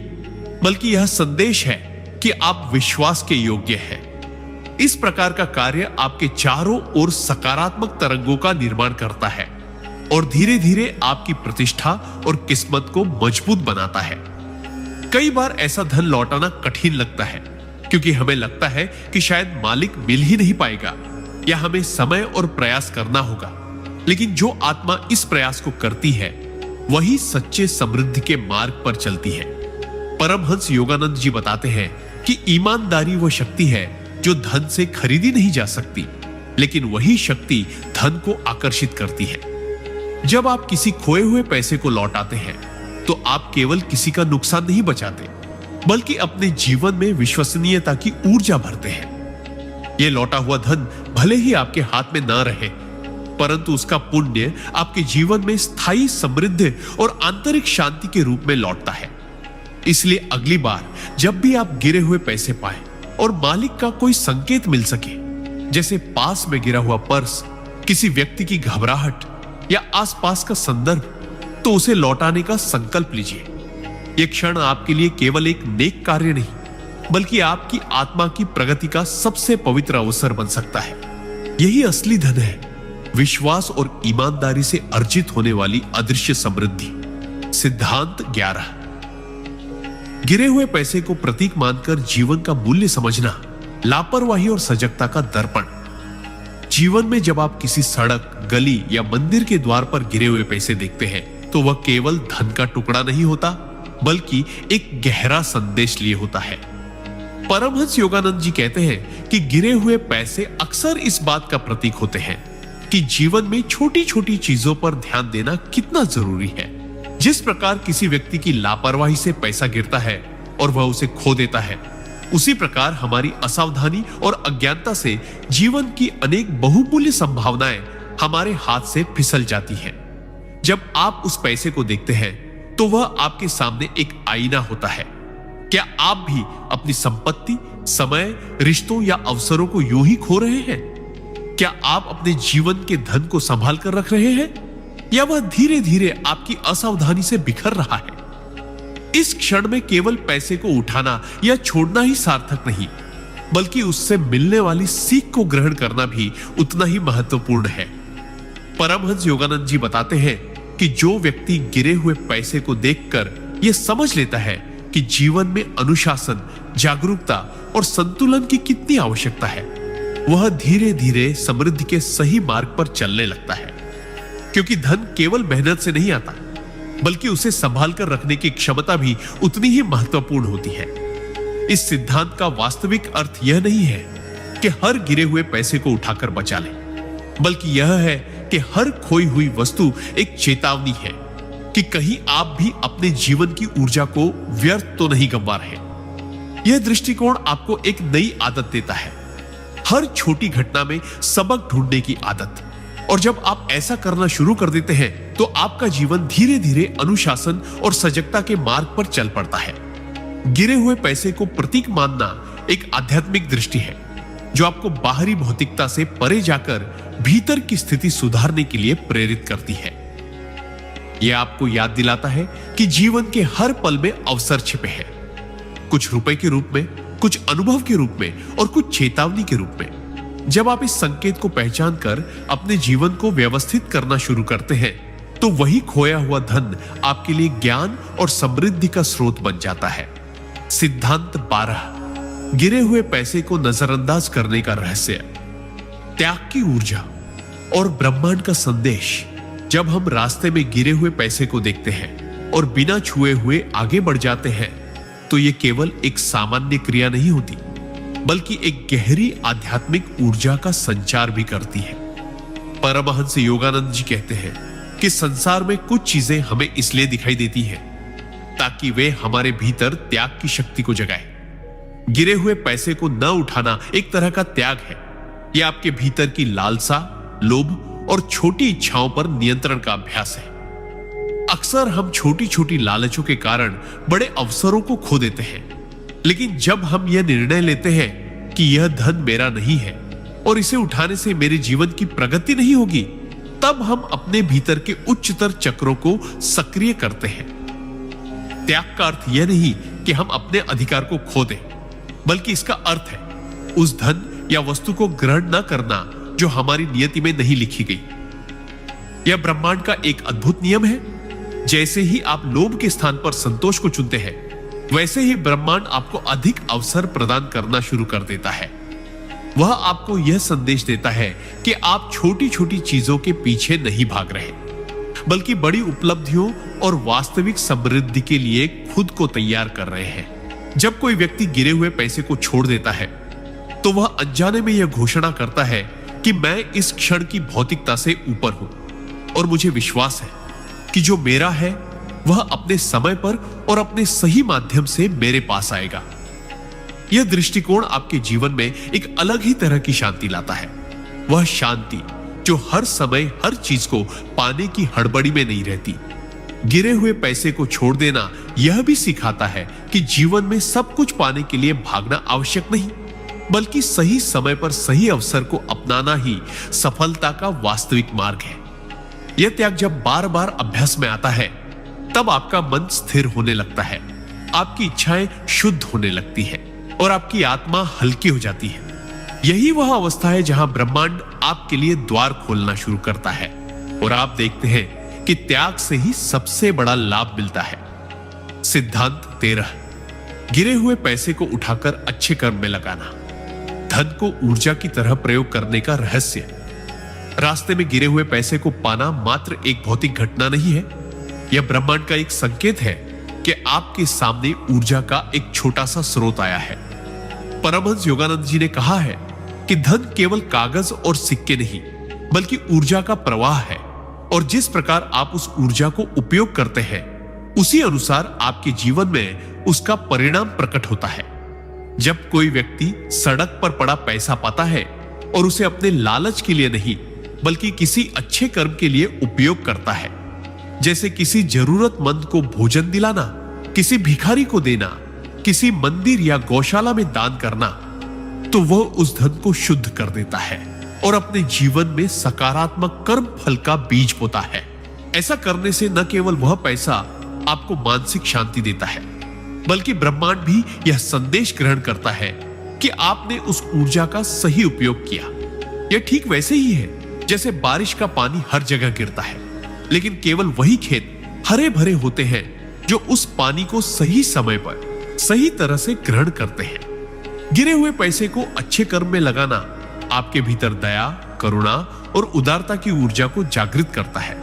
बल्कि यह संदेश है कि आप विश्वास के योग्य हैं। इस प्रकार का कार्य आपके चारों ओर सकारात्मक तरंगों का निर्माण करता है और धीरे धीरे आपकी प्रतिष्ठा और किस्मत को मजबूत बनाता है। कई बार ऐसा धन लौटाना कठिन लगता है, क्योंकि हमें लगता है कि शायद मालिक मिल ही नहीं पाएगा या हमें समय और प्रयास करना होगा। लेकिन जो आत्मा इस प्रयास को करती है, वही सच्चे समृद्धि के मार्ग पर चलती है। परमहंस योगानंद जी बताते हैं कि ईमानदारी वह शक्ति है जो धन से खरीदी नहीं जा सकती, लेकिन वही शक्ति धन को आकर्षित करती है। जब आप किसी खोए हुए पैसे को लौटाते हैं, तो आप केवल किसी का नुकसान नहीं बचाते, बल्कि अपने जीवन में विश्वसनीयता की ऊर्जा भरते हैं। यह लौटा हुआ धन भले ही आपके हाथ में ना रहे, परंतु उसका पुण्य आपके जीवन में स्थायी समृद्धि और आंतरिक शांति के रूप में लौटता है। इसलिए अगली बार जब भी आप गिरे हुए पैसे पाए और मालिक का कोई संकेत मिल सके, जैसे पास में गिरा हुआ पर्स, किसी व्यक्ति की घबराहट या आसपास का संदर्भ, तो उसे लौटाने का संकल्प लीजिए। यह क्षण आपके लिए केवल एक नेक कार्य नहीं, बल्कि आपकी आत्मा की प्रगति का सबसे पवित्र अवसर बन सकता है। यही असली धन है, विश्वास और ईमानदारी से अर्जित होने वाली अदृश्य समृद्धि। सिद्धांत 11। गिरे हुए पैसे को प्रतीक मानकर जीवन का मूल्य समझना लापरवाही और सजगता का दर्पण। जीवन में जब आप किसी सड़क, गली या मंदिर के द्वार पर गिरे हुए पैसे देखते हैं, तो वह केवल धन का टुकड़ा नहीं होता, बल्कि एक गहरा संदेश लिए होता है। परमहंस योगानंद जी कहते हैं कि गिरे हुए पैसे अक्सर इस बात का प्रतीक होते हैं कि जीवन में छोटी छोटी चीजों पर ध्यान देना कितना जरूरी है। जिस प्रकार किसी व्यक्ति की लापरवाही से पैसा गिरता है और वह उसे खो देता है, उसी प्रकार हमारी असावधानी और अज्ञानता से जीवन की अनेक बहुमूल्य संभावनाएं हमारे हाथ से फिसल जाती हैं। जब आप उस पैसे को देखते हैं, तो वह आपके सामने एक आईना होता है। क्या आप भी अपनी संपत्ति, समय, रिश्तों या अवसरों को यूं ही खो रहे हैं? क्या आप अपने जीवन के धन को संभाल कर रख रहे हैं, या वह धीरे धीरे आपकी असावधानी से बिखर रहा है? इस क्षण में केवल पैसे को उठाना या छोड़ना ही सार्थक नहीं, बल्कि उससे मिलने वाली सीख को ग्रहण करना भी उतना ही महत्वपूर्ण है। परमहंस योगानंद जी बताते हैं कि जो व्यक्ति गिरे हुए पैसे को देखकर यह समझ लेता है कि जीवन में अनुशासन, जागरूकता और संतुलन की कितनी आवश्यकता है, वह धीरे धीरे समृद्धि के सही मार्ग पर चलने लगता है। क्योंकि धन केवल मेहनत से नहीं आता, बल्कि उसे संभाल कर रखने की क्षमता भी उतनी ही महत्वपूर्ण होती है। इस सिद्धांत का वास्तविक अर्थ यह नहीं है कि हर गिरे हुए पैसे को उठाकर बचा लें, बल्कि यह है कि हर खोई हुई वस्तु एक चेतावनी है कि कहीं आप भी अपने जीवन की ऊर्जा को व्यर्थ तो नहीं गंवा रहे। यह दृष्टिकोण आपको एक नई आदत देता है, हर छोटी घटना में सबक ढूंढने की आदत। और जब आप ऐसा करना शुरू कर देते हैं, तो आपका जीवन धीरे धीरे अनुशासन और सजगता के मार्ग पर चल पड़ता है। गिरे हुए पैसे को प्रतीक मानना एक आध्यात्मिक दृष्टि है, जो आपको बाहरी भौतिकता से परे जाकर भीतर की स्थिति सुधारने के लिए प्रेरित करती है। यह आपको याद दिलाता है कि जीवन के हर पल में अवसर छिपे हैं, कुछ रुपए के रूप में, कुछ अनुभव के रूप में और कुछ चेतावनी के रूप में। जब आप इस संकेत को पहचान कर अपने जीवन को व्यवस्थित करना शुरू करते हैं, तो वही खोया हुआ धन आपके लिए ज्ञान और समृद्धि का स्रोत बन जाता है। सिद्धांत 12, गिरे हुए पैसे को नजरअंदाज करने का रहस्य। त्याग की ऊर्जा और ब्रह्मांड का संदेश। जब हम रास्ते में गिरे हुए पैसे को देखते हैं और बिना छुए हुए आगे बढ़ जाते हैं, तो यह केवल एक सामान्य क्रिया नहीं होती, बल्कि एक गहरी आध्यात्मिक ऊर्जा का संचार भी करती है। परमहंस योगानंद जी कहते हैं कि संसार में कुछ चीजें हमें इसलिए दिखाई देती हैं ताकि वे हमारे भीतर त्याग की शक्ति को जगाए। गिरे हुए पैसे को न उठाना एक तरह का त्याग है। यह आपके भीतर की लालसा, लोभ और छोटी इच्छाओं पर नियंत्रण का अभ्यास है। अक्सर हम छोटी छोटी लालचों के कारण बड़े अवसरों को खो देते हैं, लेकिन जब हम यह निर्णय लेते हैं कि यह धन मेरा नहीं है और इसे उठाने से मेरे जीवन की प्रगति नहीं होगी, तब हम अपने भीतर के उच्चतर चक्रों को सक्रिय करते हैं। त्याग का अर्थ यह नहीं कि हम अपने अधिकार को खो दें, बल्कि इसका अर्थ है उस धन या वस्तु को ग्रहण न करना जो हमारी नियति में नहीं लिखी गई। यह ब्रह्मांड का एक अद्भुत नियम है। जैसे ही आप लोभ के स्थान पर संतोष को चुनते हैं, वैसे ही ब्रह्मांड आपको अधिक अवसर प्रदान करना शुरू कर देता है। वह आपको यह संदेश देता है कि आप छोटी छोटी चीजों के पीछे नहीं भाग रहे, बल्कि बड़ी उपलब्धियों और वास्तविक समृद्धि के लिए खुद को तैयार कर रहे हैं। जब कोई व्यक्ति गिरे हुए पैसे को छोड़ देता है, तो वह अनजाने में यह घोषणा करता है कि मैं इस क्षण की भौतिकता से ऊपर हूं और मुझे विश्वास है कि जो मेरा है वह अपने समय पर और अपने सही माध्यम से मेरे पास आएगा। यह दृष्टिकोण आपके जीवन में एक अलग ही तरह की शांति लाता है। वह शांति जो हर समय हर चीज को पाने की हड़बड़ी में नहीं रहती। गिरे हुए पैसे को छोड़ देना यह भी सिखाता है कि जीवन में सब कुछ पाने के लिए भागना आवश्यक नहीं, बल्कि सही समय पर सही अवसर को अपनाना ही सफलता का वास्तविक मार्ग है। यह त्याग जब बार बार अभ्यास में आता है, तब आपका मन स्थिर होने लगता है, आपकी इच्छाएं शुद्ध होने लगती है और आपकी आत्मा हल्की हो जाती है। यही वह अवस्था है जहां ब्रह्मांड आपके लिए द्वार खोलना शुरू करता है और आप देखते हैं कि त्याग से ही सबसे बड़ा लाभ मिलता है। सिद्धांत 13, गिरे हुए पैसे को उठाकर अच्छे कर्म में लगाना। धन को ऊर्जा की तरह प्रयोग करने का रहस्य। रास्ते में गिरे हुए पैसे को पाना मात्र एक भौतिक घटना नहीं है, यह ब्रह्मांड का एक संकेत है कि आपके सामने ऊर्जा का एक छोटा सा स्रोत आया है। परमहंस योगानंद जी ने कहा है कि धन केवल कागज और सिक्के नहीं, बल्कि ऊर्जा का प्रवाह है, और जिस प्रकार आप उस ऊर्जा को उपयोग करते हैं, उसी अनुसार आपके जीवन में उसका परिणाम प्रकट होता है। जब कोई व्यक्ति सड़क पर पड़ा पैसा पाता है और उसे अपने लालच के लिए नहीं, बल्कि किसी अच्छे कर्म के लिए उपयोग करता है, जैसे किसी जरूरतमंद को भोजन दिलाना, किसी भिखारी को देना, किसी मंदिर या गौशाला में दान करना, तो वह उस धन को शुद्ध कर देता है और अपने जीवन में सकारात्मक कर्म फल का बीज बोता है। ऐसा करने से न केवल वह पैसा आपको मानसिक शांति देता है, बल्कि ब्रह्मांड भी यह संदेश ग्रहण करता है कि आपने उस ऊर्जा का सही उपयोग किया। यह ठीक वैसे ही है जैसे बारिश का पानी हर जगह गिरता है, लेकिन केवल वही खेत हरे भरे होते हैं जो उस पानी को सही समय पर सही तरह से ग्रहण करते हैं। गिरे हुए पैसे को अच्छे कर्म में लगाना आपके भीतर दया, करुणा और उदारता की ऊर्जा को जागृत करता है,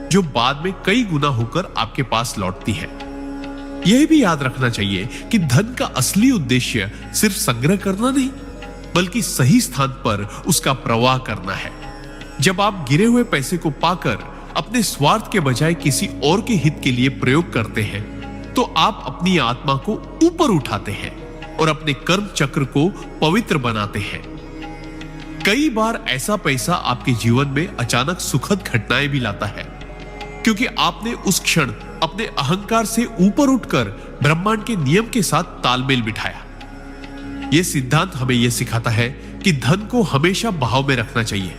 जो बाद में कई गुना होकर आपके पास लौटती है। यह भी याद रखना चाहिए कि धन का असली उद्देश्य सिर्फ संग्रह करना नहीं, बल्कि सही स्थान पर उसका प्रवाह करना है। जब आप गिरे हुए पैसे को पाकर अपने स्वार्थ के बजाय किसी और के हित के लिए प्रयोग करते हैं, तो आप अपनी आत्मा को ऊपर उठाते हैं और अपने कर्म चक्र को पवित्र बनाते हैं। कई बार ऐसा पैसा आपके जीवन में अचानक सुखद घटनाएं भी लाता है, क्योंकि आपने उस क्षण अपने अहंकार से ऊपर उठकर ब्रह्मांड के नियम के साथ तालमेल बिठाया। यह सिद्धांत हमें यह सिखाता है कि धन को हमेशा बहाव में रखना चाहिए,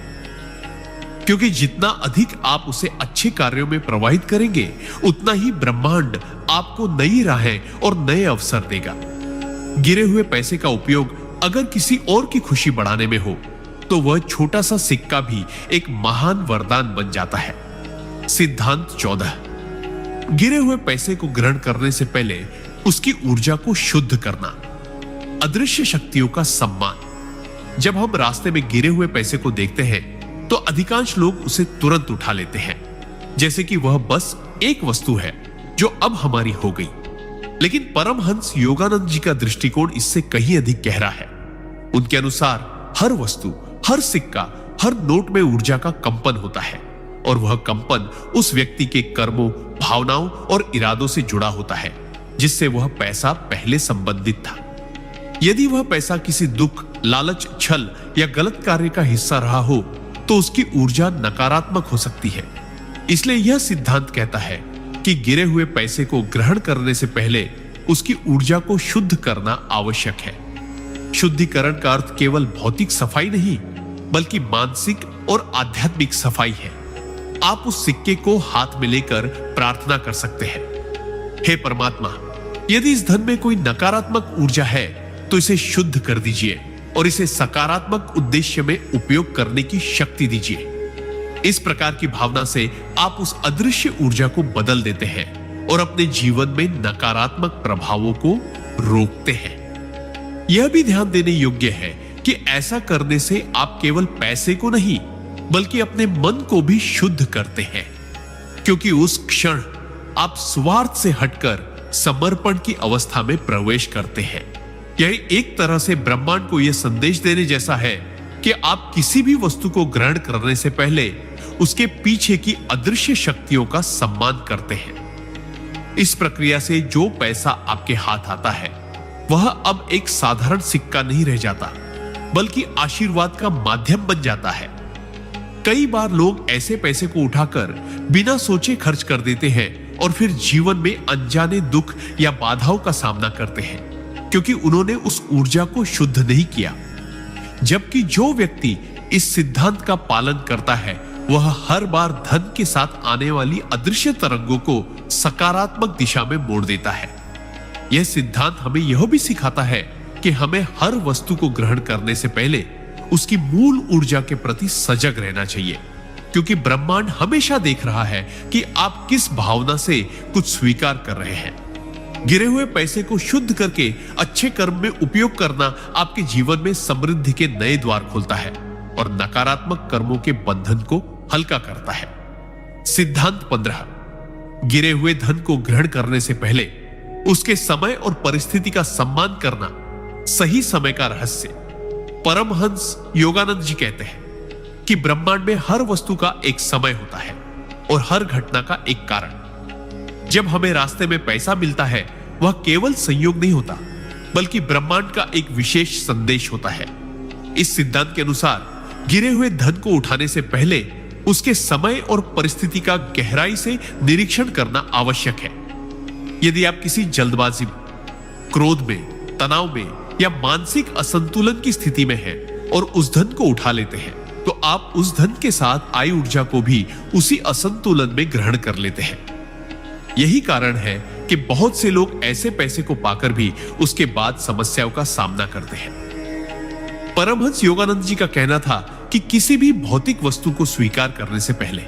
क्योंकि जितना अधिक आप उसे अच्छे कार्यों में प्रवाहित करेंगे, उतना ही ब्रह्मांड आपको नई राहें और नए अवसर देगा। गिरे हुए पैसे का उपयोग अगर किसी और की खुशी बढ़ाने में हो, तो वह छोटा सा सिक्का भी एक महान वरदान बन जाता है। सिद्धांत 14। गिरे हुए पैसे को ग्रहण करने से पहले उसकी ऊर्जा को शुद्ध करना। अदृश्य शक्तियों का सम्मान। जब हम रास्ते में गिरे हुए पैसे को देखते हैं तो अधिकांश लोग उसे तुरंत उठा लेते हैं, जैसे कि वह बस एक वस्तु है जो अब हमारी हो गई। लेकिन परमहंस योगानंद जी का दृष्टिकोण इससे कहीं अधिक गहरा है। उनके अनुसार हर वस्तु, हर सिक्का, हर नोट में ऊर्जा का कंपन होता है, और वह कंपन उस व्यक्ति के कर्मों, भावनाओं और इरादों से जुड़ा होता है जिससे वह पैसा पहले संबंधित था। यदि वह पैसा किसी दुख, लालच, छल या गलत कार्य का हिस्सा रहा हो तो उसकी ऊर्जा नकारात्मक हो सकती है। इसलिए यह सिद्धांत कहता है कि गिरे हुए पैसे को ग्रहण करने से पहले उसकी ऊर्जा को शुद्ध करना आवश्यक है। शुद्धिकरण का अर्थ केवल भौतिक सफाई नहीं, बल्कि मानसिक और आध्यात्मिक सफाई है। आप उस सिक्के को हाथ में लेकर प्रार्थना कर सकते हैं, हे परमात्मा, यदि इस धन में कोई नकारात्मक ऊर्जा है तो इसे शुद्ध कर दीजिए और इसे सकारात्मक उद्देश्य में उपयोग करने की शक्ति दीजिए। इस प्रकार की भावना से आप उस अदृश्य ऊर्जा को बदल देते हैं और अपने जीवन में नकारात्मक प्रभावों को रोकते हैं। यह भी ध्यान देने योग्य है कि ऐसा करने से आप केवल पैसे को नहीं, बल्कि अपने मन को भी शुद्ध करते हैं, क्योंकि उस क्षण आप स्वार्थ से हटकर समर्पण की अवस्था में प्रवेश करते हैं। यह एक तरह से ब्रह्मांड को यह संदेश देने जैसा है कि आप किसी भी वस्तु को ग्रहण करने से पहले उसके पीछे की अदृश्य शक्तियों का सम्मान करते हैं। इस प्रक्रिया से जो पैसा आपके हाथ आता है वह अब एक साधारण सिक्का नहीं रह जाता, बल्कि आशीर्वाद का माध्यम बन जाता है। कई बार लोग ऐसे पैसे को उठाकर बिना सोचे खर्च कर देते हैं और फिर जीवन में अनजाने दुख या बाधाओं का सामना करते हैं, क्योंकि उन्होंने उस ऊर्जा को शुद्ध नहीं किया। जबकि जो व्यक्ति इस सिद्धांत का पालन करता है वह हर बार धन के साथ आने वाली अदृश्य तरंगों को सकारात्मक दिशा में मोड़ देता है। यह सिद्धांत हमें यह भी सिखाता है कि हमें हर वस्तु को ग्रहण करने से पहले उसकी मूल ऊर्जा के प्रति सजग रहना चाहिए, क्योंकि ब्रह्मांड हमेशा देख रहा है कि आप किस भावना से कुछ स्वीकार कर रहे हैं। गिरे हुए पैसे को शुद्ध करके अच्छे कर्म में उपयोग करना आपके जीवन में समृद्धि के नए द्वार खोलता है और नकारात्मक कर्मों के बंधन को हल्का करता है। सिद्धांत 15। गिरे हुए धन को ग्रहण करने से पहले उसके समय और परिस्थिति का सम्मान करना सही समय का रहस्य। परमहंस योगानंद जी कहते हैं कि ब्रह्मांड में हर वस्तु का एक समय होता है और हर घटना का एक कारण। जब हमें रास्ते में पैसा मिलता है वह केवल संयोग नहीं होता, बल्कि ब्रह्मांड का एक विशेष संदेश होता है। इस सिद्धांत के अनुसार गिरे हुए धन को उठाने से पहले उसके समय और परिस्थिति का गहराई से निरीक्षण करना आवश्यक है। यदि आप किसी जल्दबाजी, क्रोध में, तनाव में या मानसिक असंतुलन की स्थिति में हैं और उस धन को उठा लेते हैं, तो आप उस धन के साथ आई ऊर्जा को भी उसी असंतुलन में ग्रहण कर लेते हैं। यही कारण है कि बहुत से लोग ऐसे पैसे को पाकर भी उसके बाद समस्याओं का सामना करते हैं। परमहंस योगानंद जी का कहना था कि किसी भी भौतिक वस्तु को स्वीकार करने से पहले,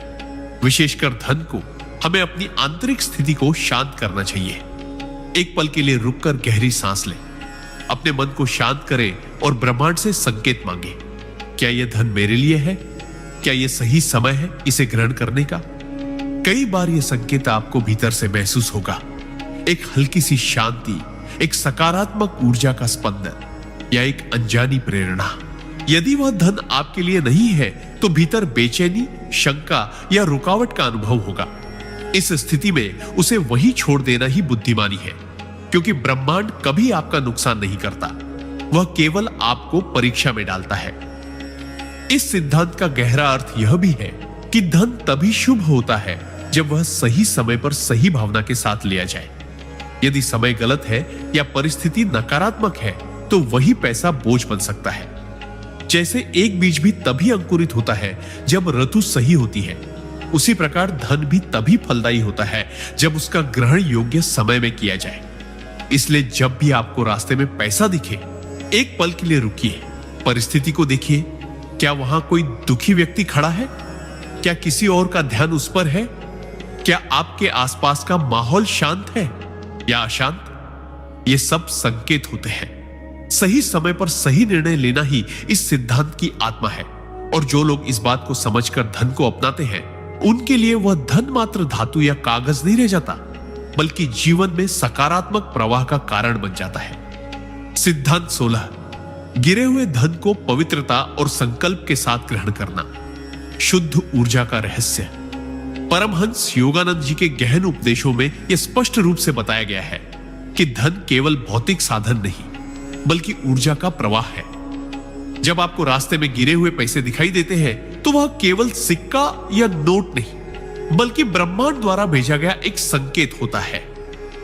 विशेषकर धन को, हमें अपनी आंतरिक स्थिति को शांत करना चाहिए। एक पल के लिए रुककर गहरी सांस लें, अपने मन को शांत करें और ब्रह्मांड से संकेत मांगे। क्या यह धन मेरे लिए है? क्या यह सही समय है इसे ग्रहण करने का? कई बार यह संकेत आपको भीतर से महसूस होगा, एक हल्की सी शांति, एक सकारात्मक ऊर्जा का स्पंदन या एक अनजानी प्रेरणा। यदि वह धन आपके लिए नहीं है तो भीतर बेचैनी, शंका या रुकावट का अनुभव होगा। इस स्थिति में उसे वही छोड़ देना ही बुद्धिमानी है, क्योंकि ब्रह्मांड कभी आपका नुकसान नहीं करता, वह केवल आपको परीक्षा में डालता है। इस सिद्धांत का गहरा अर्थ यह भी है कि धन तभी शुभ होता है जब वह सही समय पर सही भावना के साथ लिया जाए। यदि समय गलत है या परिस्थिति नकारात्मक है तो वही पैसा बोझ बन सकता है। जैसे एक बीज भी तभी अंकुरित होता है जब ऋतु सही होती है, उसी प्रकार धन भी तभी फलदायी होता है जब उसका ग्रहण योग्य समय में किया जाए। इसलिए जब भी आपको रास्ते में पैसा दिखे, एक पल के लिए रुकिए, परिस्थिति को देखिए। क्या वहां कोई दुखी व्यक्ति खड़ा है? क्या किसी और का ध्यान उस पर है? क्या आपके आसपास का माहौल शांत है या अशांत? ये सब संकेत होते हैं। सही समय पर सही निर्णय लेना ही इस सिद्धांत की आत्मा है। और जो लोग इस बात को समझकर धन को अपनाते हैं, उनके लिए वह धन मात्र धातु या कागज नहीं रह जाता, बल्कि जीवन में सकारात्मक प्रवाह का कारण बन जाता है। सिद्धांत 16, गिरे हुए धन को पवित्रता और संकल्प के साथ ग्रहण करना। शुद्ध ऊर्जा का रहस्य। परमहंस योगानंद जी के गहन उपदेशों में यह स्पष्ट रूप से बताया गया है कि धन केवल भौतिक साधन नहीं, बल्कि ऊर्जा का प्रवाह है। जब आपको रास्ते में गिरे हुए पैसे दिखाई देते हैं, तो वह केवल सिक्का या नोट नहीं, बल्कि ब्रह्मांड द्वारा भेजा गया एक संकेत होता है।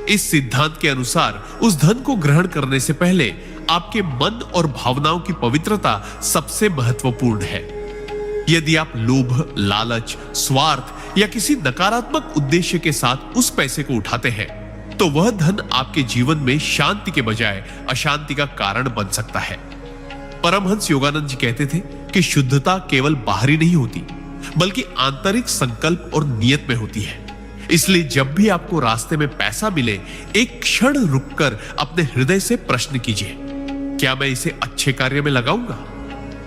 इस सिद्धांत के अनुसार उस धन को ग्रहण करने से पहले आपके मन और भावनाओं की पवित्रता सबसे महत्वपूर्ण है। यदि आप लोभ, लालच, स्वार्थ या किसी नकारात्मक उद्देश्य के साथ उस पैसे को उठाते हैं, तो वह धन आपके जीवन में शांति के बजाय अशांति का कारण बन सकता है। परमहंस योगानंद जी कहते थे कि शुद्धता केवल बाहरी नहीं होती, बल्कि आंतरिक संकल्प और नियत में होती है। इसलिए जब भी आपको रास्ते में पैसा मिले, एक क्षण रुककर अपने हृदय से प्रश्न कीजिए, क्या मैं इसे अच्छे कार्य में लगाऊंगा?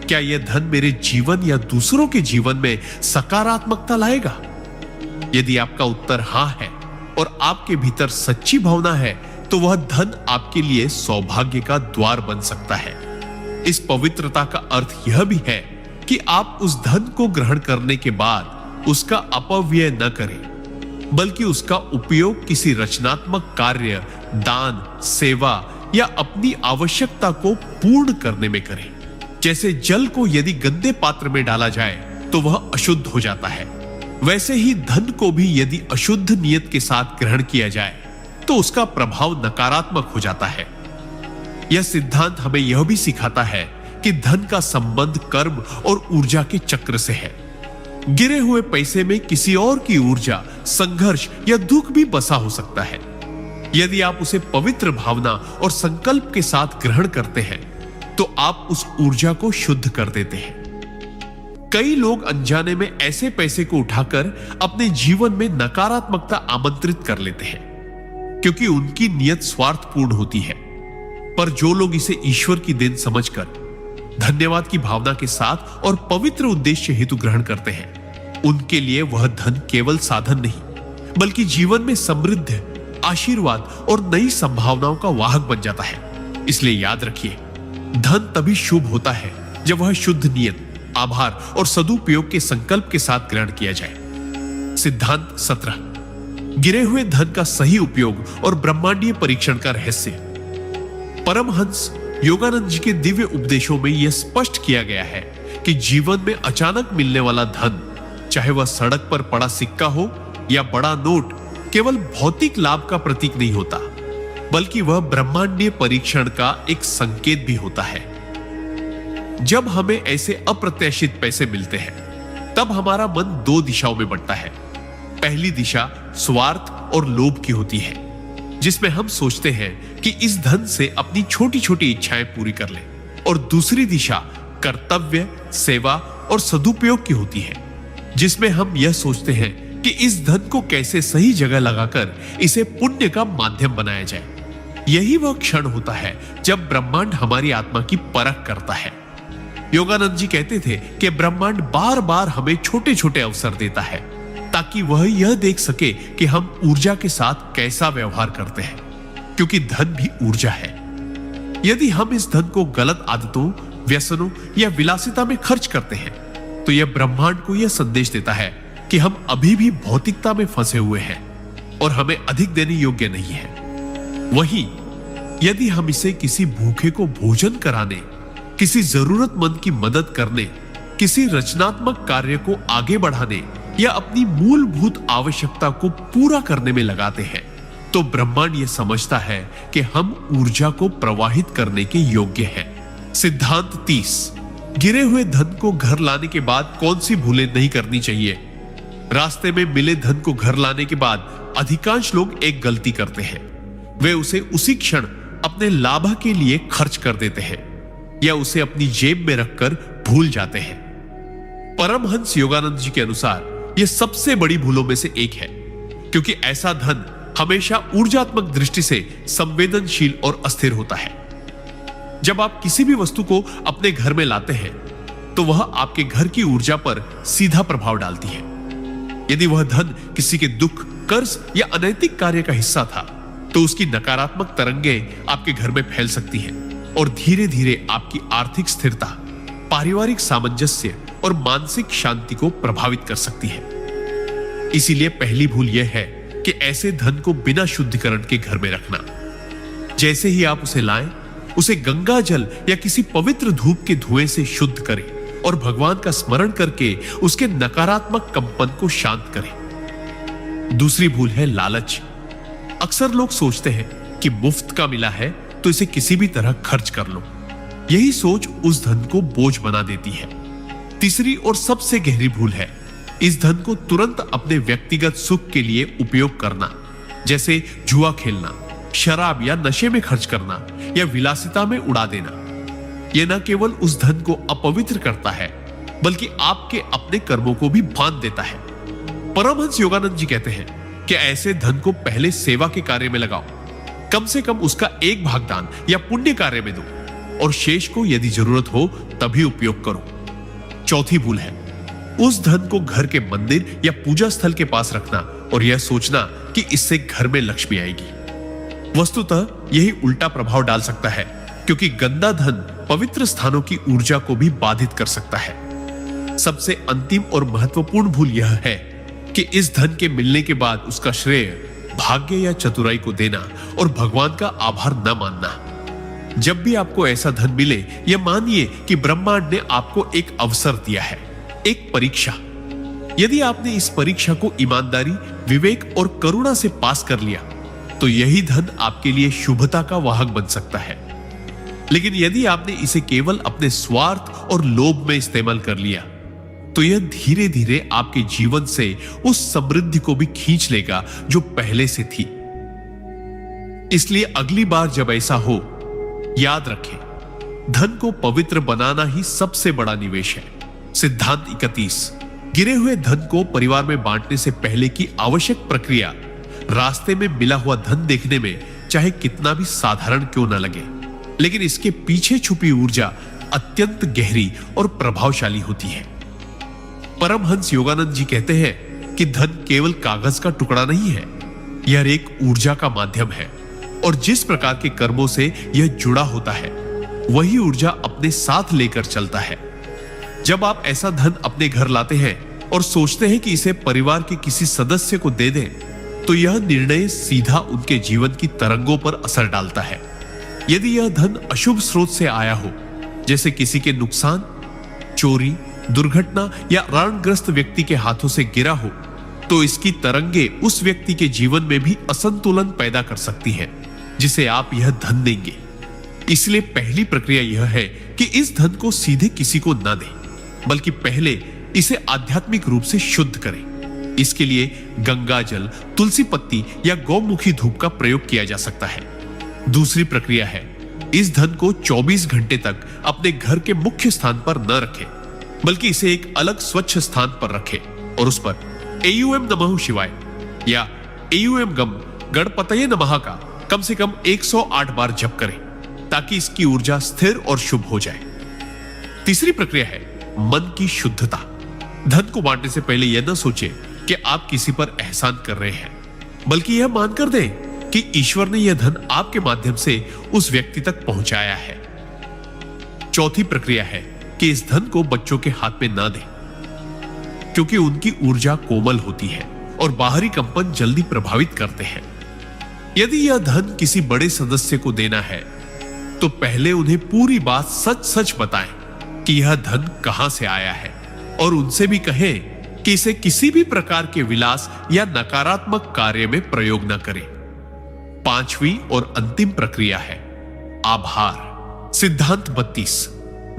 क्या यह धन मेरे जीवन या दूसरों के जीवन में सकारात्मकता लाएगा? यदि आपका उत्तर हां है और आपके भीतर सच्ची भावना है, तो वह धन आपके लिए सौभाग्य का द्वार बन सकता है। इस पवित्रता का अर्थ यह भी है कि आप उस धन को ग्रहण करने के बाद उसका अपव्यय न करें, बल्कि उसका उपयोग किसी रचनात्मक कार्य, दान, सेवा या अपनी आवश्यकता को पूर्ण करने में करें। जैसे जल को यदि गंदे पात्र में डाला जाए तो वह अशुद्ध हो जाता है, वैसे ही धन को भी यदि अशुद्ध नियत के साथ ग्रहण किया जाए तो उसका प्रभाव नकारात्मक हो जाता है। यह सिद्धांत हमें यह भी सिखाता है कि धन का संबंध कर्म और ऊर्जा के चक्र से है। गिरे हुए पैसे में किसी और की ऊर्जा, संघर्ष या दुख भी बसा हो सकता है। यदि आप उसे पवित्र भावना और संकल्प के साथ ग्रहण करते हैं, तो आप उस ऊर्जा को शुद्ध कर देते हैं। कई लोग अनजाने में ऐसे पैसे को उठाकर अपने जीवन में नकारात्मकता आमंत्रित कर लेते हैं, क्योंकि उनकी नियत स्वार्थपूर्ण होती है। पर जो लोग इसे ईश्वर की देन समझकर धन्यवाद की भावना के साथ और पवित्र उद्देश्य हेतु ग्रहण करते हैं, उनके लिए वह धन केवल साधन नहीं, बल्कि जीवन में समृद्ध, आशीर्वाद और नई संभावनाओं का वाहक बन जाता है। इसलिए याद रखिए, धन तभी शुभ होता है जब वह शुद्ध नियत, आभार और सदुपयोग के संकल्प के साथ ग्रहण किया जाए। सिद्धांत 17, गिरे हुए धन का सही उपयोग और ब्रह्मांडीय परीक्षण का रहस्य। परमहंस योगानंद जी के दिव्य उपदेशों में यह स्पष्ट किया गया है कि जीवन में अचानक मिलने वाला धन, चाहे वह सड़क पर पड़ा सिक्का हो या बड़ा नोट, केवल भौतिक लाभ का प्रतीक नहीं होता, बल्कि वह ब्रह्मांडीय परीक्षण का एक संकेत भी होता है। जब हमें ऐसे अप्रत्याशित पैसे मिलते हैं, तब हमारा मन दो दिशाओं में बढ़ता है। पहली दिशा स्वार्थ और लोभ की होती है, जिसमें हम सोचते हैं कि इस धन से अपनी छोटी छोटी इच्छाएं पूरी कर लें, और दूसरी दिशा कर्तव्य, सेवा और सदुपयोग की होती है, जिसमें हम यह सोचते हैं कि इस धन को कैसे सही जगह लगाकर इसे पुण्य का माध्यम बनाया जाए। यही वह क्षण होता है जब ब्रह्मांड हमारी आत्मा की परख करता है। योगानंद जी कहते थे कि ब्रह्मांड बार बार हमें छोटे छोटे अवसर देता है, ताकि वह यह देख सके कि हम ऊर्जा के साथ कैसा व्यवहार करते हैं, क्योंकि धन भी ऊर्जा है। यदि हम इस धन को गलत आदतों, व्यसनों या विलासिता में खर्च करते हैं, तो यह ब्रह्मांड को यह संदेश देता है कि हम अभी भी भौतिकता में फंसे हुए हैं और हमें अधिक देने योग्य नहीं है। वहीं यदि हम इसे किसी भूखे को भोजन कराने, किसी जरूरतमंद की मदद करने, किसी रचनात्मक कार्य को आगे बढ़ाने या अपनी मूलभूत आवश्यकता को पूरा करने में लगाते हैं, तो ब्रह्मांड यह समझता है कि हम ऊर्जा को प्रवाहित करने के योग्य हैं। सिद्धांत 30, गिरे हुए धन को घर लाने के बाद कौन सी भूलें नहीं करनी चाहिए? रास्ते में मिले धन को घर लाने के बाद अधिकांश लोग एक गलती करते हैं। वे उसे उसी क्षण अपने लाभ के लिए खर्च कर देते हैं या उसे अपनी जेब में रखकर भूल जाते हैं। परमहंस योगानंद जी के अनुसार यह सबसे बड़ी भूलों में से एक है, क्योंकि ऐसा धन हमेशा ऊर्जात्मक दृष्टि से संवेदनशील और अस्थिर होता है। जब आप किसी भी वस्तु को अपने घर में लाते हैं तो वह आपके घर की ऊर्जा पर सीधा प्रभाव डालती है। यदि वह धन किसी के दुख, कर्ज या अनैतिक कार्य का हिस्सा था तो उसकी नकारात्मक तरंगें आपके घर में फैल सकती हैं और धीरे धीरे आपकी आर्थिक स्थिरता, पारिवारिक सामंजस्य और मानसिक शांति को प्रभावित कर सकती है। इसीलिए पहली भूल यह है कि ऐसे धन को बिना शुद्धिकरण के घर में रखना। जैसे ही आप उसे लाएं, उसे गंगा जल या किसी पवित्र धूप के धुएं से शुद्ध करें और भगवान का स्मरण करके उसके नकारात्मक कंपन को शांत करें। दूसरी भूल है लालच। अक्सर लोग सोचते हैं कि मुफ्त का मिला है तो इसे किसी भी तरह खर्च कर लो। यही सोच उस धन को बोझ बना देती है। तीसरी और सबसे गहरी भूल है इस धन को तुरंत अपने व्यक्तिगत सुख के लिए उपयोग करना, जैसे जुआ खेलना, शराब या नशे में खर्च करना या विलासिता में उड़ा देना। यह न केवल उस धन को अपवित्र करता है बल्कि आपके अपने कर्मों को भी बांध देता है। परमहंस योगानंद जी कहते हैं कि ऐसे धन को पहले सेवा के कार्य में लगाओ, कम से कम उसका एक भाग दान या पुण्य कार्य में दो और शेष को यदि जरूरत हो तभी उपयोग करो। चौथी भूल है उस धन को घर के मंदिर या पूजा स्थल के पास रखना और यह सोचना कि इससे घर में लक्ष्मी आएगी। वस्तुतः यही उल्टा प्रभाव डाल सकता है, क्योंकि गंदा धन पवित्र स्थानों की ऊर्जा को भी बाधित कर सकता है। सबसे अंतिम और महत्वपूर्ण भूल यह है कि इस धन के मिलने के बाद उसका श्रेय भाग्य या चतुराई को देना और भगवान का आभार न मानना। जब भी आपको ऐसा धन मिले, यह मानिए कि ब्रह्मांड ने आपको एक अवसर दिया है, एक परीक्षा। यदि आपने इस परीक्षा को ईमानदारी, विवेक और करुणा से पास कर लिया तो यही धन आपके लिए शुभता का वाहक बन सकता है। लेकिन यदि आपने इसे केवल अपने स्वार्थ और लोभ में इस्तेमाल कर लिया तो यह धीरे धीरे आपके जीवन से उस समृद्धि को भी खींच लेगा जो पहले से थी। इसलिए अगली बार जब ऐसा हो, याद रखें, धन को पवित्र बनाना ही सबसे बड़ा निवेश है। सिद्धांत 31। गिरे हुए धन को परिवार में बांटने से पहले की आवश्यक प्रक्रिया रास्ते में मिला हुआ धन देखने में चाहे कितना भी साधारण क्यों न लगे, लेकिन इसके पीछे छुपी ऊर्जा अत्यंत गहरी और प्रभावशाली होती है। परमहंस योगानंद जी कहते हैं कि धन केवल कागज का टुकड़ा नहीं है, यह एक ऊर्जा का माध्यम है और जिस प्रकार के कर्मों से यह जुड़ा होता है वही ऊर्जा अपने साथ लेकर चलता है। जब आप ऐसा धन अपने घर लाते हैं और सोचते हैं कि इसे परिवार के किसी सदस्य को दे दें, तो यह निर्णय सीधा उनके जीवन की तरंगों पर असर डालता है। यदि यह धन अशुभ स्रोत से आया हो, जैसे किसी के नुकसान, चोरी, दुर्घटना या रणग्रस्त व्यक्ति के हाथों से गिरा हो, तो इसकी तरंगे उस व्यक्ति के जीवन में भी असंतुलन पैदा कर सकती है, जिसे आप यह धन देंगे। इसलिए पहली प्रक्रिया यह है कि इस धन को सीधे किसी को न दें, बल्कि पहले इसे आध्यात्मिक रूप से शुद्ध करें। इसके लिए गंगा जल, तुलसी पत्ती या गौमुखी धूप का प्रयोग किया जा सकता है। दूसरी प्रक्रिया है इस धन को 24 घंटे तक अपने घर के मुख्य स्थान पर न रखें, बल्कि इसे एक अलग स्वच्छ स्थान पर रखें और उस पर एयूएम नमः शिवाय या एयूएम गम गणपतये नमः का कम से कम 108 बार जप करें, ताकि इसकी ऊर्जा स्थिर और शुभ हो जाए। तीसरी प्रक्रिया है मन की शुद्धता। धन को बांटने से पहले यह न सोचें कि आप किसी पर एहसान कर रहे हैं, बल्कि यह मानकर दें कि ईश्वर ने यह धन आपके माध्यम से उस व्यक्ति तक पहुंचाया है। चौथी प्रक्रिया है कि इस धन को बच्चों के हाथ में ना दें, क्योंकि उनकी ऊर्जा कोमल होती है और बाहरी कंपन जल्दी प्रभावित करते हैं। यदि यह धन किसी बड़े सदस्य को देना है तो पहले उन्हें पूरी बात सच सच बताएं कि यह धन कहां से आया है, और उनसे भी कहें कि इसे किसी भी प्रकार के विलास या नकारात्मक कार्य में प्रयोग न करें। पांचवी और अंतिम प्रक्रिया है आभार। सिद्धांत 32।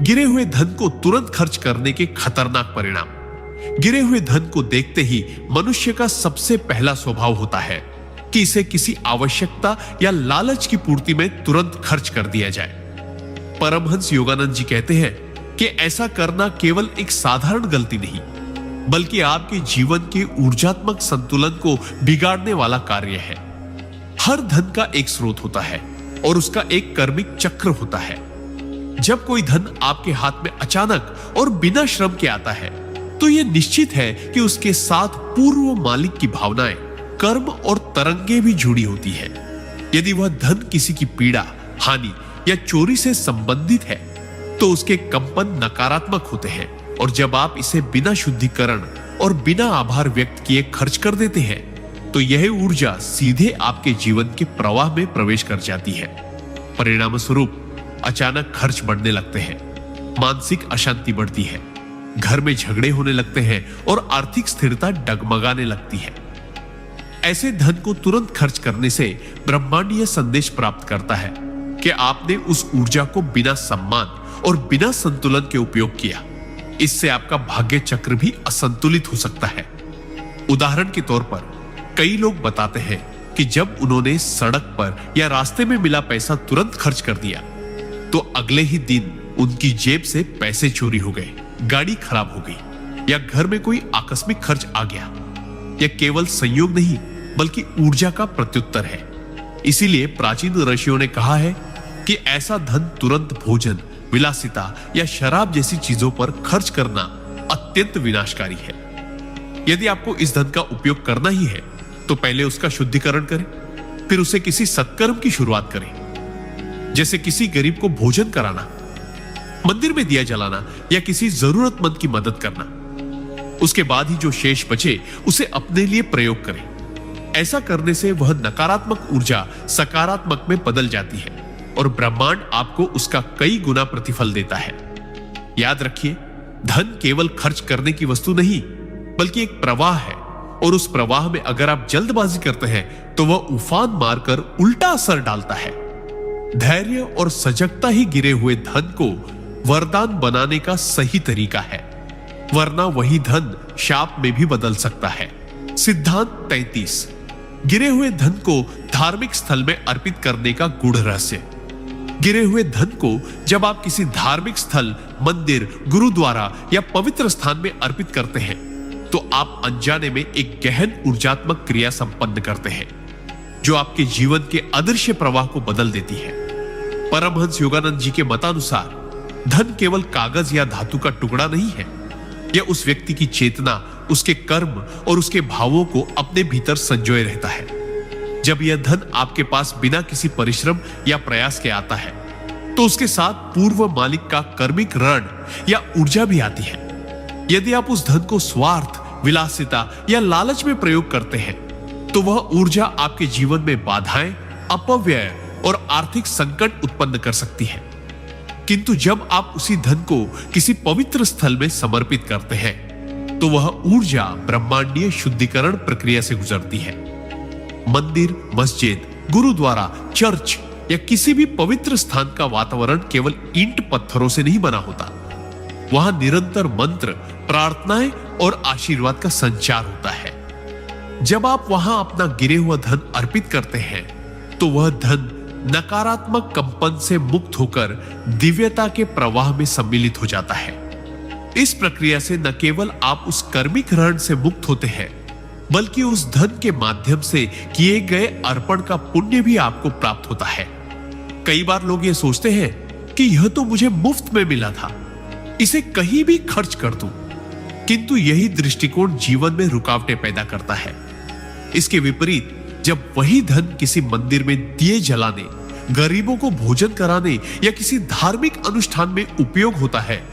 गिरे हुए धन को तुरंत खर्च करने के खतरनाक परिणाम। गिरे हुए धन को देखते ही मनुष्य का सबसे पहला स्वभाव होता है कि इसे किसी आवश्यकता या लालच की पूर्ति में तुरंत खर्च कर दिया जाए। परमहंस योगानंद जी कहते हैं कि ऐसा करना केवल एक साधारण गलती नहीं, बल्कि आपके जीवन के ऊर्जात्मक संतुलन को बिगाड़ने वाला कार्य है। हर धन का एक स्रोत होता है और उसका एक कर्मिक चक्र होता है। जब कोई धन आपके हाथ में अचानक और बिना श्रम के आता है, तो यह निश्चित है कि उसके साथ पूर्व मालिक की भावनाएं, कर्म और तरंगे भी जुड़ी होती है। यदि वह धन किसी की पीड़ा, हानि या चोरी से संबंधित है, तो उसके कंपन नकारात्मक होते हैं, और जब आप इसे बिना शुद्धिकरण और बिना आभार व्यक्त किए खर्च कर देते हैं, तो यह ऊर्जा सीधे आपके जीवन के प्रवाह में प्रवेश कर जाती है। परिणाम स्वरूप अचानक खर्च बढ़ने लगते हैं, मानसिक अशांति बढ़ती है, घर में झगड़े होने लगते हैं और आर्थिक स्थिरता डगमगाने लगती है। ऐसे धन को तुरंत खर्च करने से ब्रह्मांड यह संदेश प्राप्त करता है कि आपने उस ऊर्जा को बिना सम्मान और बिना संतुलन के उपयोग किया। इससे आपका भाग्य चक्र भी असंतुलित हो सकता है। उदाहरण के तौर पर कई लोग बताते हैं कि जब उन्होंने सड़क पर या रास्ते में मिला पैसा तुरंत खर्च कर दिया, तो अगले ही दिन उनकी जेब से पैसे चोरी हो गए, गाड़ी खराब हो गई या घर में कोई आकस्मिक खर्च आ गया। यह केवल संयोग नहीं, बल्कि ऊर्जा का प्रत्युत्तर है। इसीलिए प्राचीन ऋषियों ने कहा है कि ऐसा धन तुरंत भोजन, विलासिता या शराब जैसी चीजों पर खर्च करना अत्यंत विनाशकारी है। यदि आपको इस धन का उपयोग करना ही है, तो पहले उसका शुद्धिकरण करें, फिर उसे किसी सत्कर्म की शुरुआत करें, जैसे किसी गरीब को भोजन कराना, मंदिर में दिया जलाना या किसी जरूरतमंद की मदद करना। उसके बाद ही जो शेष बचे उसे अपने लिए प्रयोग करें। ऐसा करने से वह नकारात्मक ऊर्जा सकारात्मक में बदल जाती है और ब्रह्मांड आपको उसका कई गुना प्रतिफल देता है। याद रखिए, धन केवल खर्च करने की वस्तु नहीं, बल्कि एक प्रवाह है, और उस प्रवाह में अगर आप जल्दबाजी करते हैं तो वह उफान मारकर उल्टा असर डालता है। धैर्य और सजगता ही गिरे हुए धन को वरदान बनाने का सही तरीका है, वरना वही धन शाप में भी बदल सकता है। सिद्धांत 33। गिरे हुए धन को धार्मिक स्थल में अर्पित करने का गूढ़ रहस्य। गिरे हुए धन को जब आप किसी धार्मिक स्थल, मंदिर, गुरुद्वारा या पवित्र स्थान में अर्पित करते हैं, तो आप अनजाने में एक गहन ऊर्जात्मक क्रिया संपन्न करते हैं, जो आपके जीवन के अदृश्य प्रवाह को बदल देती है। परमहंस योगानंद जी के मतानुसार धन केवल कागज या धातु का टुकड़ा नहीं है। यह उस व्यक्ति की चेतना, उसके कर्म और उसके भावों को अपने भीतर संजोए रहता है। जब यह धन आपके पास बिना किसी परिश्रम या प्रयास के आता है, तो उसके साथ पूर्व मालिक का कर्मिक ऋण या ऊर्जा भी आती है। यदि आप उस धन को स्वार्थ, विलासिता या लालच में प्रयोग करते हैं, तो वह ऊर्जा आपके जीवन में बाधाएं, अपव्यय और आर्थिक संकट उत्पन्न कर सकती है। किंतु जब आप उसी धन को किसी पवित्र स्थल में समर्पित करते हैं, तो वह ऊर्जा ब्रह्मांडीय शुद्धिकरण प्रक्रिया से गुजरती है। मंदिर, मस्जिद, गुरुद्वारा, चर्च या किसी भी पवित्र स्थान का वातावरण केवल ईंट पत्थरों से नहीं बना होता। वहां निरंतर मंत्र, प्रार्थनाएं और आशीर्वाद का संचार होता है। जब आप वहां अपना गिरे हुआ धन अर्पित करते हैं, तो वह धन नकारात्मक कंपन से मुक्त होकर दिव्यता के प्रवाह में सम्मिलित हो जाता है। इस प्रक्रिया से न केवल आप उस कर्मिक ऋण से मुक्त होते हैं, बल्कि उस धन के माध्यम से किए गए अर्पण का पुण्य भी आपको प्राप्त होता है। कई बार लोग ये सोचते हैं कि यह तो मुझे मुफ्त में मिला था, इसे कहीं भी खर्च कर दूं। किंतु यही दृष्टिकोण जीवन में रुकावटें पैदा करता है। इसके विपरीत जब वही धन किसी मंदिर में दिए जलाने, गरीबों को भोजन कराने या किसी धार्मिक अनुष्ठान में उपयोग होता है,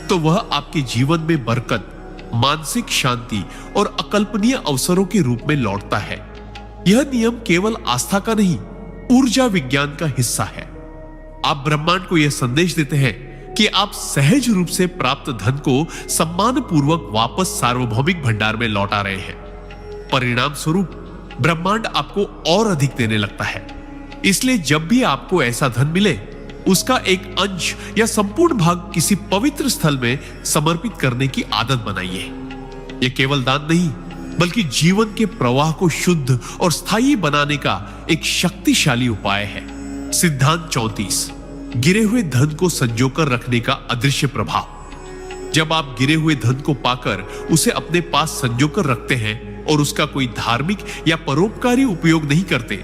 तो वह आपके जीवन में बरकत, मानसिक शांति और अकल्पनीय अवसरों के रूप में लौटता है। यह नियम केवल आस्था का नहीं, ऊर्जा विज्ञान का हिस्सा है। आप ब्रह्मांड को यह संदेश देते हैं कि आप सहज रूप से प्राप्त धन को सम्मानपूर्वक वापस सार्वभौमिक भंडार में लौटा रहे हैं। परिणाम स्वरूप ब्रह्मांड आपको और अधिक देने लगता है। इसलिए जब भी आपको ऐसा धन मिले, उसका एक अंश या संपूर्ण भाग किसी पवित्र स्थल में समर्पित करने की आदत बनाइए। यह केवल दान नहीं, बल्कि जीवन के प्रवाह को शुद्ध और स्थायी बनाने का एक शक्तिशाली उपाय है। सिद्धांत 34, गिरे हुए धन को संजोकर रखने का अदृश्य प्रभाव। जब आप गिरे हुए धन को पाकर उसे अपने पास संजोकर रखते हैं और उसका कोई धार्मिक या परोपकारी उपयोग नहीं करते,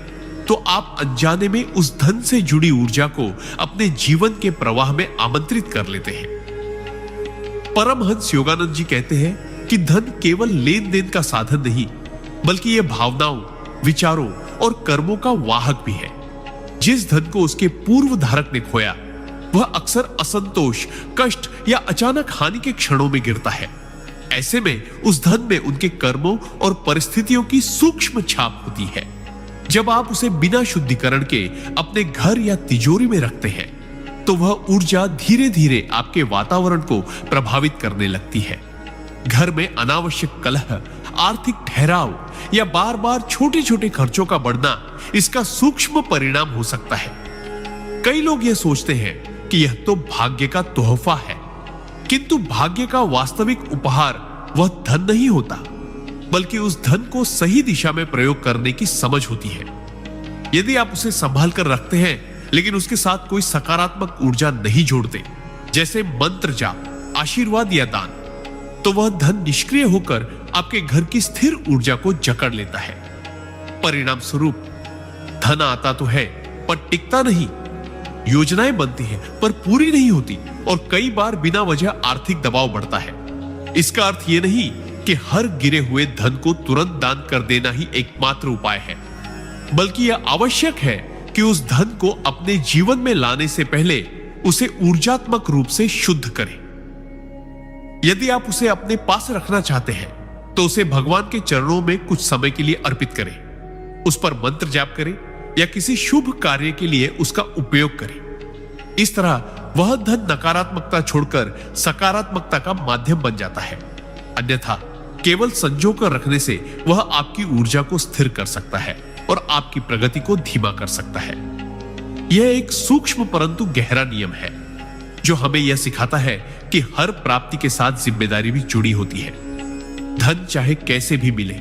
तो आप अनजाने में उस धन से जुड़ी ऊर्जा को अपने जीवन के प्रवाह में आमंत्रित कर लेते हैं। परमहंस योगानंद जी कहते हैं कि धन केवल लेन देन का साधन नहीं, बल्कि यह भावनाओं, विचारों और कर्मों का वाहक भी है। जिस धन को उसके पूर्व धारक ने खोया, वह अक्सर असंतोष, कष्ट या अचानक हानि के क्षणों में गिरता है। ऐसे में उस धन में उनके कर्मों और परिस्थितियों की सूक्ष्म छाप होती है। जब आप उसे बिना शुद्धिकरण के अपने घर या तिजोरी में रखते हैं, तो वह ऊर्जा धीरे धीरे आपके वातावरण को प्रभावित करने लगती है। घर में अनावश्यक कलह, आर्थिक ठहराव या बार बार छोटे छोटे खर्चों का बढ़ना इसका सूक्ष्म परिणाम हो सकता है। कई लोग यह सोचते हैं कि यह तो भाग्य का तोहफा है, किंतु भाग्य का वास्तविक उपहार वह धन नहीं होता, बल्कि उस धन को सही दिशा में प्रयोग करने की समझ होती है। यदि आप उसे संभाल कर रखते हैं, लेकिन उसके साथ कोई सकारात्मक ऊर्जा नहीं जोड़ते, जैसे मंत्र जाप, आशीर्वाद या दान, तो वह धन निष्क्रिय होकर आपके घर की स्थिर ऊर्जा को जकड़ लेता है। परिणाम स्वरूप धन आता तो है, पर टिकता नहीं। योजनाएं बनती हैं, पर पूरी नहीं होती, और कई बार बिना वजह आर्थिक दबाव बढ़ता है। इसका अर्थ यह नहीं कि हर गिरे हुए धन को तुरंत दान कर देना ही एकमात्र उपाय है, बल्कि यह आवश्यक है कि उस धन को अपने जीवन में लाने से पहले उसे ऊर्जात्मक रूप से शुद्ध करें। यदि आप उसे अपने पास रखना चाहते हैं, तो उसे भगवान के चरणों में कुछ समय के लिए अर्पित करें। उस पर मंत्र जाप करें या किसी शुभ कार्य के लिए उसका उपयोग करें। इस तरह वह धन नकारात्मकता छोड़कर सकारात्मकता का माध्यम बन जाता है। अन्यथा केवल संजो कर रखने से वह आपकी ऊर्जा को स्थिर कर सकता है और आपकी प्रगति को धीमा कर सकता है। यह एक सूक्ष्म परंतु गहरा नियम है, जो हमें यह सिखाता है कि हर प्राप्ति के साथ जिम्मेदारी भी जुड़ी होती है। धन चाहे कैसे भी मिले,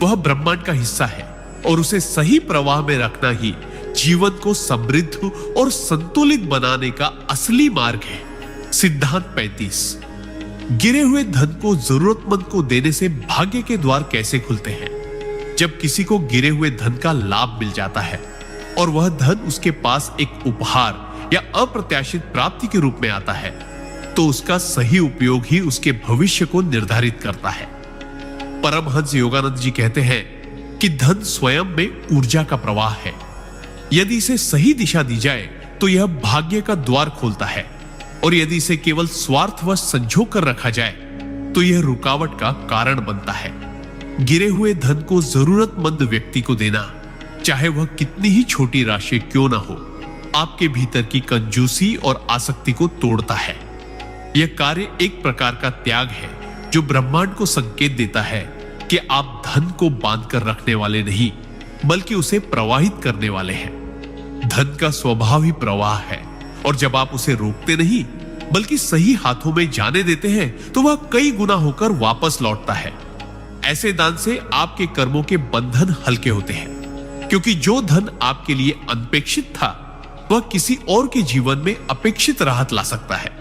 वह ब्रह्मांड का हिस्सा है, और उसे सही प्रवाह में रखना ही जीवन को समृद्ध और संतुलित बनाने का असली मार्ग है। सिद्धांत 35, गिरे हुए धन को जरूरतमंद को देने से भाग्य के द्वार कैसे खुलते हैं। जब किसी को गिरे हुए धन का लाभ मिल जाता है और वह धन उसके पास एक उपहार या अप्रत्याशित प्राप्ति के रूप में आता है, तो उसका सही उपयोग ही उसके भविष्य को निर्धारित करता है। परमहंस योगानंद जी कहते हैं कि धन स्वयं में ऊर्जा का प्रवाह है। यदि इसे सही दिशा दी जाए, तो यह भाग्य का द्वार खोलता है, और यदि इसे केवल स्वार्थवश संजो कर रखा जाए, तो यह रुकावट का कारण बनता है। गिरे हुए धन को जरूरतमंद व्यक्ति को देना, चाहे वह कितनी ही छोटी राशि क्यों ना हो, आपके भीतर की कंजूसी और आसक्ति को तोड़ता है। यह कार्य एक प्रकार का त्याग है, जो ब्रह्मांड को संकेत देता है कि आप धन को बांध कर रखने वाले नहीं, बल्कि उसे प्रवाहित करने वाले हैं। धन का स्वभाव ही प्रवाह है, और जब आप उसे रोकते नहीं, बल्कि सही हाथों में जाने देते हैं, तो वह कई गुना होकर वापस लौटता है। ऐसे दान से आपके कर्मों के बंधन हल्के होते हैं, क्योंकि जो धन आपके लिए अनपेक्षित था, वह किसी और के जीवन में अपेक्षित राहत ला सकता है।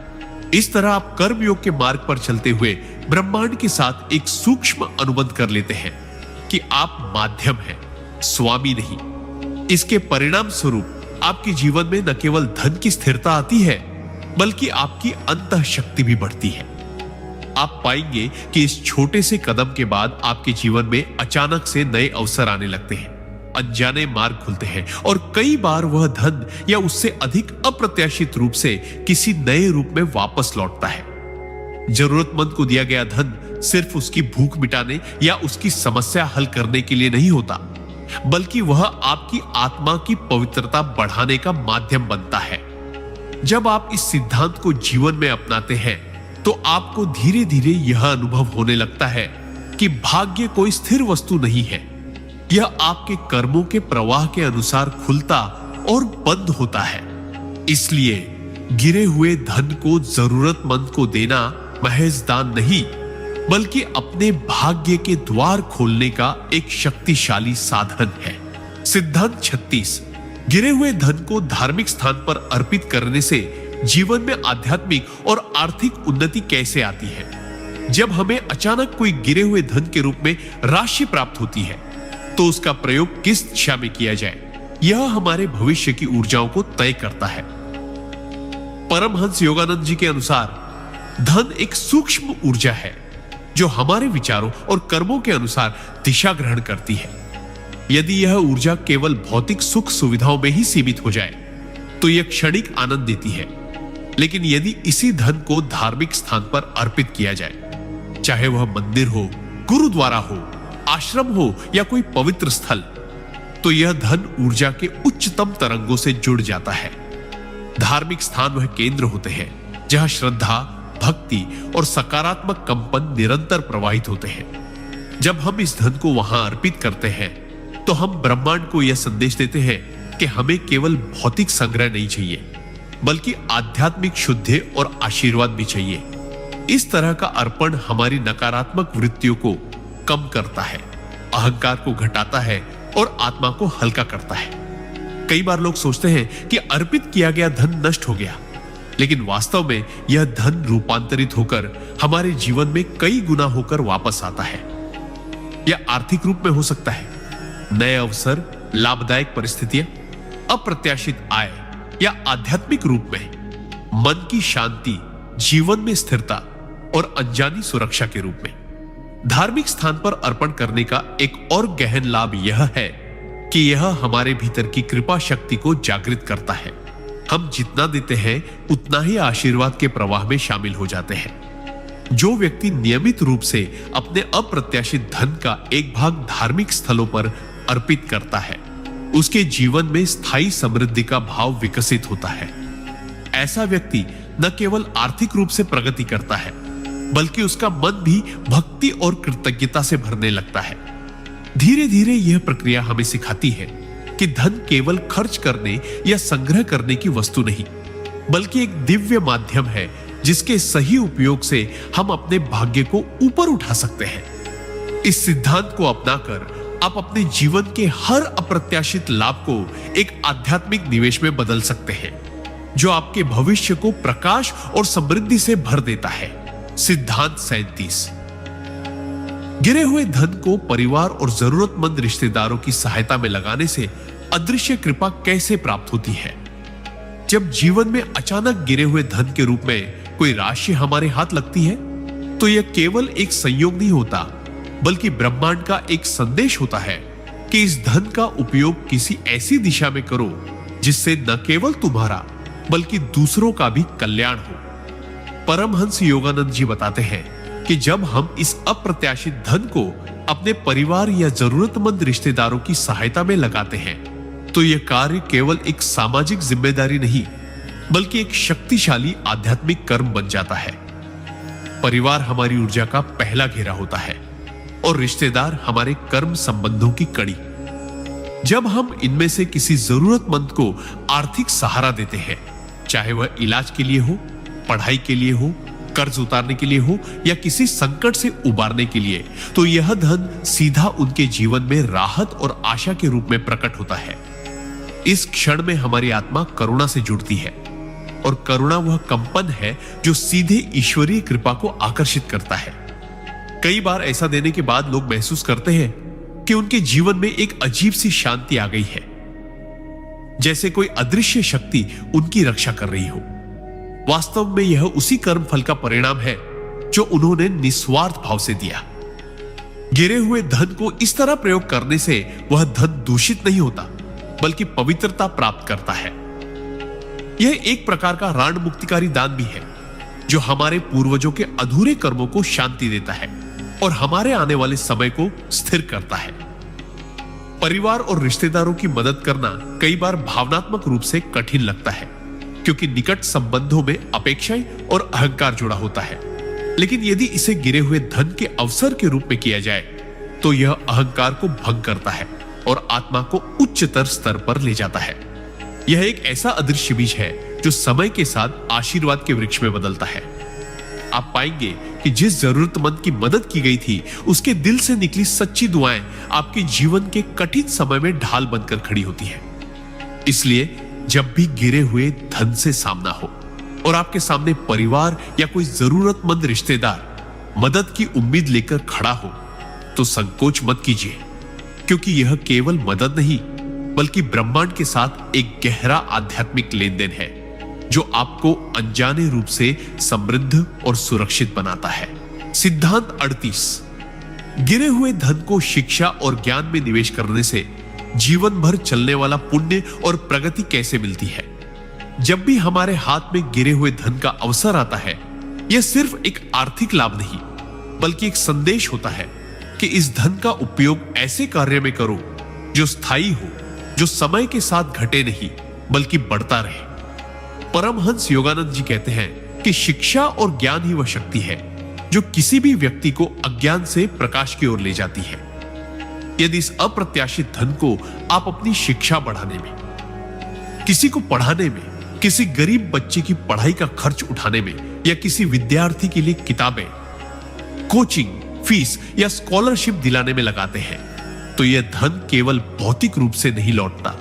इस तरह आप कर्मयोग के मार्ग पर चलते हुए ब्रह्मांड के साथ एक सूक्ष्म अनुबंध कर लेते हैं कि आप माध्यम हैं, स्वामी नहीं। इसके परिणाम स्वरूप आपके जीवन में न केवल धन की स्थिरता आती है, बल्कि आपकी अंतः शक्ति भी बढ़ती है। आप पाएंगे कि इस छोटे से कदम के बाद आपके जीवन में अचानक से नए अवसर आने लगते हैं, अनजाने मार्ग खुलते हैं, और कई बार वह धन या उससे अधिक अप्रत्याशित रूप से किसी नए रूप में वापस लौटता है। जरूरतमंद को दिया गया धन सिर्फ उसकी भूख मिटाने या उसकी समस्या हल करने के लिए नहीं होता, बल्कि वह आपकी आत्मा की पवित्रता बढ़ाने का माध्यम बनता है। जब आप इस सिद्धांत को जीवन में अपनाते हैं, तो आपको धीरे धीरे यह अनुभव होने लगता है कि भाग्य कोई स्थिर वस्तु नहीं है। यह आपके कर्मों के प्रवाह के अनुसार खुलता और बंद होता है। इसलिए गिरे हुए धन को जरूरतमंद को देना महज दान नहीं, बल्कि अपने भाग्य के द्वार खोलने का एक शक्तिशाली साधन है। सिद्धांत 36। गिरे हुए धन को धार्मिक स्थान पर अर्पित करने से जीवन में आध्यात्मिक और आर्थिक उन्नति कैसे आती है। जब हमें अचानक कोई गिरे हुए धन के रूप में राशि प्राप्त होती है, तो उसका प्रयोग किस दिशा में किया जाए, यह हमारे भविष्य की ऊर्जाओं को तय करता है। परमहंस योगानंद जी के अनुसार धन एक सूक्ष्म ऊर्जा है जो हमारे विचारों और कर्मों के अनुसार दिशा ग्रहण करती है। यदि यह ऊर्जा केवल भौतिक सुख सुविधाओं में ही सीमित हो जाए तो यह क्षणिक आनंद देती है, लेकिन यदि इसी धन को धार्मिक स्थान पर अर्पित किया जाए, चाहे वह मंदिर हो, गुरुद्वारा हो, आश्रम हो या कोई पवित्र स्थल, तो यह धन ऊर्जा के उच्चतम तरंगों से जुड़ जाता है। धार्मिक स्थान वह केंद्र होते हैं जहां श्रद्धा, भक्ति और सकारात्मक कंपन निरंतर प्रवाहित होते हैं। जब हम इस धन को वहां अर्पित करते हैं तो हम ब्रह्मांड को यह संदेश देते हैं कि हमें केवल भौतिक संग्रह नहीं चाहिए, बल्कि आध्यात्मिक शुद्धि और आशीर्वाद भी चाहिए। इस तरह का अर्पण हमारी नकारात्मक वृत्तियों को कम करता है, अहंकार को घटाता है और आत्मा को हल्का करता है। कई बार लोग सोचते हैं कि अर्पित किया गया धन नष्ट हो गया, लेकिन वास्तव में यह धन रूपांतरित होकर हमारे जीवन में कई गुना होकर वापस आता है। यह आर्थिक रूप में हो सकता है, नए अवसर, लाभदायक परिस्थितियां, अप्रत्याशित आय, या आध्यात्मिक रूप में मन की शांति, जीवन में स्थिरता और अनजानी सुरक्षा के रूप में। धार्मिक स्थान पर अर्पण करने का एक और गहन लाभ यह है कि यह हमारे भीतर की कृपा शक्ति को जागृत करता है। हम जितना देते हैं उतना ही आशीर्वाद के प्रवाह में शामिल हो जाते हैं। जो व्यक्ति नियमित रूप से अपने अप्रत्याशित धन का एक भाग धार्मिक स्थलों पर अर्पित करता है, उसके जीवन में स्थायी समृद्धि का भाव विकसित होता है। ऐसा व्यक्ति न केवल आर्थिक रूप से प्रगति करता है, बल्कि उसका मन भी भक्ति और कृतज्ञता से भरने लगता है। धीरे धीरे यह प्रक्रिया हमें सिखाती है कि धन केवल खर्च करने या संग्रह करने की वस्तु नहीं, बल्कि एक दिव्य माध्यम है जिसके सही उपयोग से हम अपने भाग्य को ऊपर उठा सकते हैं। इस सिद्धांत को अपनाकर आप अपने जीवन के हर अप्रत्याशित लाभ को एक आध्यात्मिक निवेश में बदल सकते हैं, जो आपके भविष्य को प्रकाश और समृद्धि से भर देता है। सिद्धांत 37। गिरे हुए धन को परिवार और जरूरतमंद रिश्तेदारों की सहायता में लगाने से अदृश्य कृपा कैसे प्राप्त होती है। जब जीवन में अचानक गिरे हुए धन के रूप में कोई राशि हमारे हाथ लगती है, तो यह केवल एक संयोग नहीं होता, बल्कि ब्रह्मांड का एक संदेश होता है कि इस धन का उपयोग किसी ऐसी दिशा में करो जिससे न केवल तुम्हारा बल्कि दूसरों का भी कल्याण हो। परमहंस योगानंद जी बताते हैं कि जब हम इस अप्रत्याशित धन को अपने परिवार या जरूरतमंद रिश्तेदारों की सहायता में लगाते हैं, तो यह कार्य केवल एक सामाजिक जिम्मेदारी नहीं, बल्कि एक शक्तिशाली आध्यात्मिक कर्म बन जाता है। परिवार हमारी ऊर्जा का पहला घेरा होता है और रिश्तेदार हमारे कर्म संबंधों की कड़ी। जब हम इनमें से किसी जरूरतमंद को आर्थिक सहारा देते हैं, चाहे वह इलाज के लिए हो, पढ़ाई के लिए हो, कर्ज उतारने के लिए हो या किसी संकट से उबारने के लिए, तो यह धन सीधा उनके जीवन में राहत और आशा के रूप में प्रकट होता है। इस क्षण में हमारी आत्मा करुणा से जुड़ती है, और करुणा वह कंपन है जो सीधे ईश्वरीय कृपा को आकर्षित करता है। कई बार ऐसा देने के बाद लोग महसूस करते हैं कि उनके जीवन में एक अजीब सी शांति आ गई है, जैसे कोई अदृश्य शक्ति उनकी रक्षा कर रही हो। वास्तव में यह उसी कर्म फल का परिणाम है जो उन्होंने निस्वार्थ भाव से दिया। गिरे हुए धन को इस तरह प्रयोग करने से वह धन दूषित नहीं होता, बल्कि पवित्रता प्राप्त करता है। यह एक प्रकार का राण मुक्तिकारी दान भी है, जो हमारे पूर्वजों के अधूरे कर्मों को शांति देता है और हमारे आने वाले समय को स्थिर करता है। परिवार और रिश्तेदारों की मदद करना कई बार भावनात्मक रूप से कठिन लगता है, क्योंकि निकट संबंधों में अपेक्षाएं और अहंकार जुड़ा होता है। लेकिन यदि इसे गिरे हुए धन के अवसर के रूप में किया जाए, तो यह अहंकार को भंग करता है और आत्मा को उच्चतर स्तर पर ले जाता है। यह एक ऐसा अदृश्य बीज है जो समय के साथ आशीर्वाद के वृक्ष में बदलता है। आप पाएंगे कि जिस जरूरतमंद की मदद की गई थी, उसके दिल से निकली सच्ची दुआएं आपके जीवन के कठिन समय में ढाल बनकर खड़ी होती है। इसलिए जब भी गिरे हुए धन से सामना हो और आपके सामने परिवार या कोई जरूरतमंद रिश्तेदार मदद की उम्मीद लेकर खड़ा हो, तो संकोच मत कीजिए, क्योंकि यह केवल मदद नहीं बल्कि ब्रह्मांड के साथ एक गहरा आध्यात्मिक लेन देन है, जो आपको अनजाने रूप से समृद्ध और सुरक्षित बनाता है। सिद्धांत 38। गिरे हुए धन को शिक्षा और ज्ञान में निवेश करने से जीवन भर चलने वाला पुण्य और प्रगति कैसे मिलती है। जब भी हमारे हाथ में गिरे हुए धन का अवसर आता है, यह सिर्फ एक आर्थिक लाभ नहीं बल्कि एक संदेश होता है कि इस धन का उपयोग ऐसे कार्य में करो जो स्थायी हो, जो समय के साथ घटे नहीं बल्कि बढ़ता रहे। परमहंस योगानंद जी कहते हैं कि शिक्षा और ज्ञान ही वह शक्ति है जो किसी भी व्यक्ति को अज्ञान से प्रकाश की ओर ले जाती है। यदि इस अप्रत्याशित धन को आप अपनी शिक्षा बढ़ाने में, किसी को पढ़ाने में, किसी गरीब बच्चे की पढ़ाई का खर्च उठाने में या किसी विद्यार्थी के लिए किताबें, कोचिंग, फीस या स्कॉलरशिप दिलाने में लगाते हैं, तो यह धन केवल भौतिक रूप से नहीं लौटता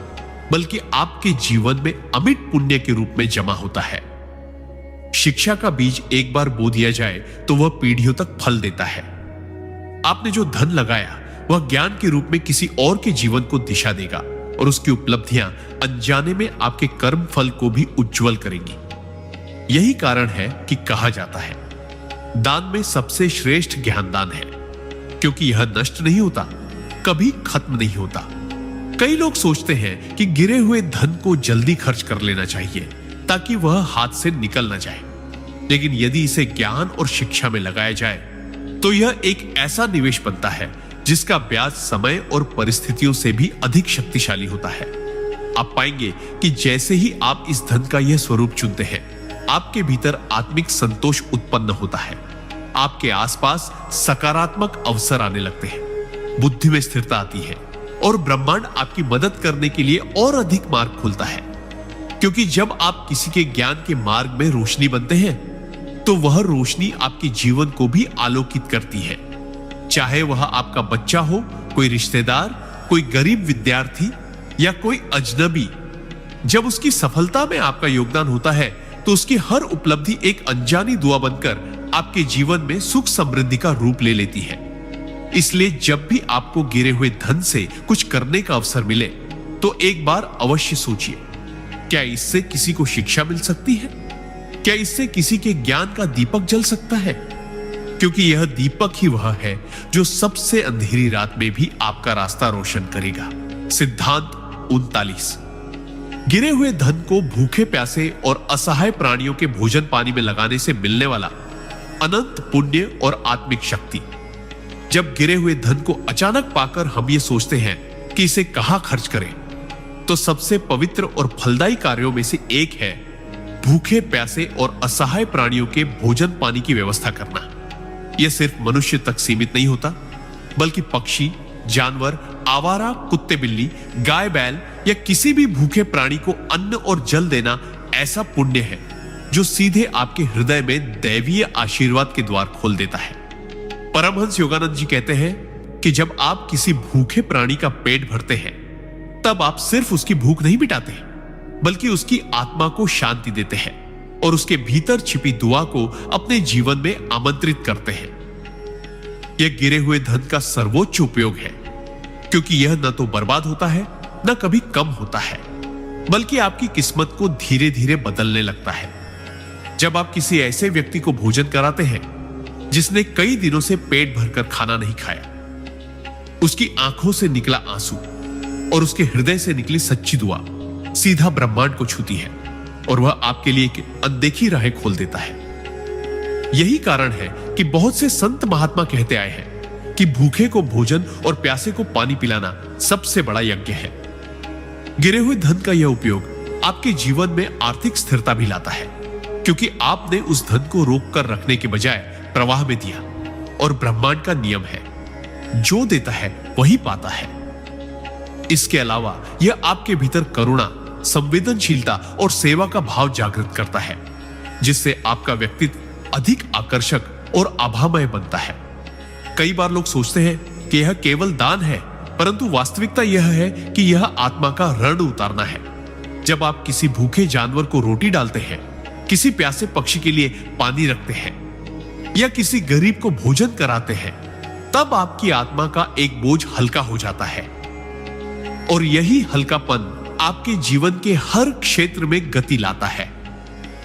बल्कि आपके जीवन में अमिट पुण्य के रूप में जमा होता है। शिक्षा का बीज एक बार बो दिया जाए तो वह पीढ़ियों तक फल देता है। आपने जो धन लगाया वह ज्ञान के रूप में किसी और के जीवन को दिशा देगा और उसकी उपलब्धियां अनजाने में आपके कर्म फल को भी उज्जवल करेंगी। यही कारण है कि कहा जाता है दान में सबसे श्रेष्ठ ज्ञान दान है, क्योंकि यह नष्ट नहीं होता, कभी खत्म नहीं होता। कई लोग सोचते हैं कि गिरे हुए धन को जल्दी खर्च कर लेना चाहिए ताकि वह हाथ से निकल ना जाए, लेकिन यदि इसे ज्ञान और शिक्षा में लगाया जाए तो यह एक ऐसा निवेश बनता है जिसका ब्याज समय और परिस्थितियों से भी अधिक शक्तिशाली होता है। आप पाएंगे कि जैसे ही आप इस धन का यह स्वरूप चुनते हैं, आपके भीतर आत्मिक संतोष उत्पन्न होता है, आपके आसपास सकारात्मक अवसर आने लगते हैं, बुद्धि में स्थिरता आती है और ब्रह्मांड आपकी मदद करने के लिए और अधिक मार्ग खोलता है। क्योंकि जब आप किसी के ज्ञान के मार्ग में रोशनी बनते हैं तो वह रोशनी आपके जीवन को भी आलोकित करती है। चाहे वह आपका बच्चा हो, कोई रिश्तेदार, कोई गरीब विद्यार्थी या कोई अजनबी, जब उसकी सफलता में आपका योगदान होता है तो उसकी हर उपलब्धि एक अनजानी दुआ बनकर आपके जीवन में सुख समृद्धि का रूप ले लेती है। इसलिए जब भी आपको गिरे हुए धन से कुछ करने का अवसर मिले तो एक बार अवश्य सोचिए, क्या इससे किसी को शिक्षा मिल सकती है? क्या इससे किसी के ज्ञान का दीपक जल सकता है? क्योंकि यह दीपक ही वह है जो सबसे अंधेरी रात में भी आपका रास्ता रोशन करेगा। सिद्धांत 39। गिरे हुए धन को भूखे प्यासे और असहाय प्राणियों के भोजन पानी में लगाने से मिलने वाला अनंत पुण्य और आत्मिक शक्ति। जब गिरे हुए धन को अचानक पाकर हम ये सोचते हैं कि इसे कहां खर्च करें, तो सबसे पवित्र और फलदायी कार्यों में से एक है भूखे प्यासे और असहाय प्राणियों के भोजन पानी की व्यवस्था करना। यह सिर्फ मनुष्य तक सीमित नहीं होता, बल्कि पक्षी, जानवर, आवारा कुत्ते बिल्ली, गाय बैल या किसी भी भूखे प्राणी को अन्न और जल देना ऐसा पुण्य है जो सीधे आपके हृदय में दैवीय आशीर्वाद के द्वार खोल देता है। परमहंस योगानंद जी कहते हैं कि जब आप किसी भूखे प्राणी का पेट भरते हैं, तब आप सिर्फ उसकी भूख नहीं मिटाते, बल्कि उसकी आत्मा को शांति देते हैं और उसके भीतर छिपी दुआ को अपने जीवन में आमंत्रित करते हैं। यह गिरे हुए धन का सर्वोच्च उपयोग है, क्योंकि यह न तो बर्बाद होता है, न कभी कम होता है, बल्कि आपकी किस्मत को धीरे धीरे बदलने लगता है। जब आप किसी ऐसे व्यक्ति को भोजन कराते हैं जिसने कई दिनों से पेट भरकर खाना नहीं खाया, उसकी आंखों से निकला आंसू और उसके हृदय से निकली सच्ची दुआ सीधा ब्रह्मांड को छूती है और वह आपके लिए एक अनदेखी राहें खोल देता है। यही कारण है कि बहुत से संत महात्मा कहते आए हैं कि भूखे को भोजन और प्यासे को पानी पिलाना सबसे बड़ा यज्ञ है। गिरे हुए धन का यह उपयोग आपके जीवन में आर्थिक स्थिरता भी लाता है, क्योंकि आपने उस धन को रोक कर रखने के बजाय प्रवाह में दिया। और ब्रह्मांड का नियम है, जो देता है वही पाता है। इसके अलावा यह आपके भीतर करुणा, संवेदनशीलता और सेवा का भाव जागृत करता है, जिससे आपका व्यक्तित्व अधिक आकर्षक और आभामय बनता है। कई बार लोग सोचते हैं कि यह केवल दान है, परंतु वास्तविकता यह है कि यह आत्मा का ऋण उतारना है। जब आप किसी भूखे जानवर को रोटी डालते हैं, किसी प्यासे पक्षी के लिए पानी रखते हैं या किसी गरीब को भोजन कराते हैं, तब आपकी आत्मा का एक बोझ हल्का हो जाता है। और यही हल्कापन आपके जीवन के हर क्षेत्र में गति लाता है,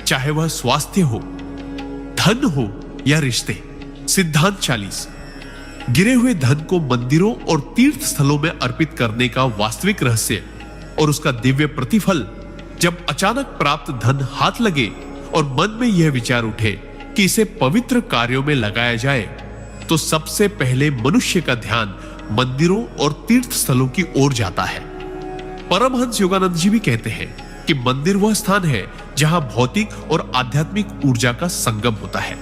चाहे वह स्वास्थ्य हो, धन हो या रिश्ते। सिद्धांत 40। गिरे हुए धन को मंदिरों और तीर्थ स्थलों में अर्पित करने का वास्तविक रहस्य और उसका दिव्य प्रतिफल, जब अचानक प्राप्त धन हाथ लगे और मन में यह विचार उठे कि इसे पवित्र कार्यों में लगाया जाए, तो सबसे पहले मनुष्य का ध्यान मंदिरों और तीर्थ स्थलों की ओर जाता है। परमहंस योगानंद जी भी कहते हैं कि मंदिर वह स्थान है जहां भौतिक और आध्यात्मिक ऊर्जा का संगम होता है।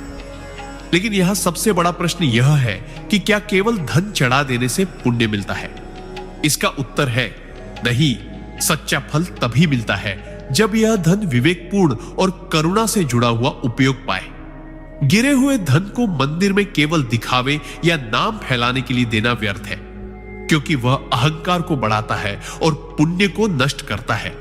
लेकिन यहां सबसे बड़ा प्रश्न यह है कि क्या केवल धन चढ़ा देने से पुण्य मिलता है? इसका उत्तर है नहीं। सच्चा फल तभी मिलता है जब यह धन विवेकपूर्ण और करुणा से जुड़ा हुआ उपयोग पाए। गिरे हुए धन को मंदिर में केवल दिखावे या नाम फैलाने के लिए देना व्यर्थ है, क्योंकि वह अहंकार को बढ़ाता है और पुण्य को नष्ट करता है।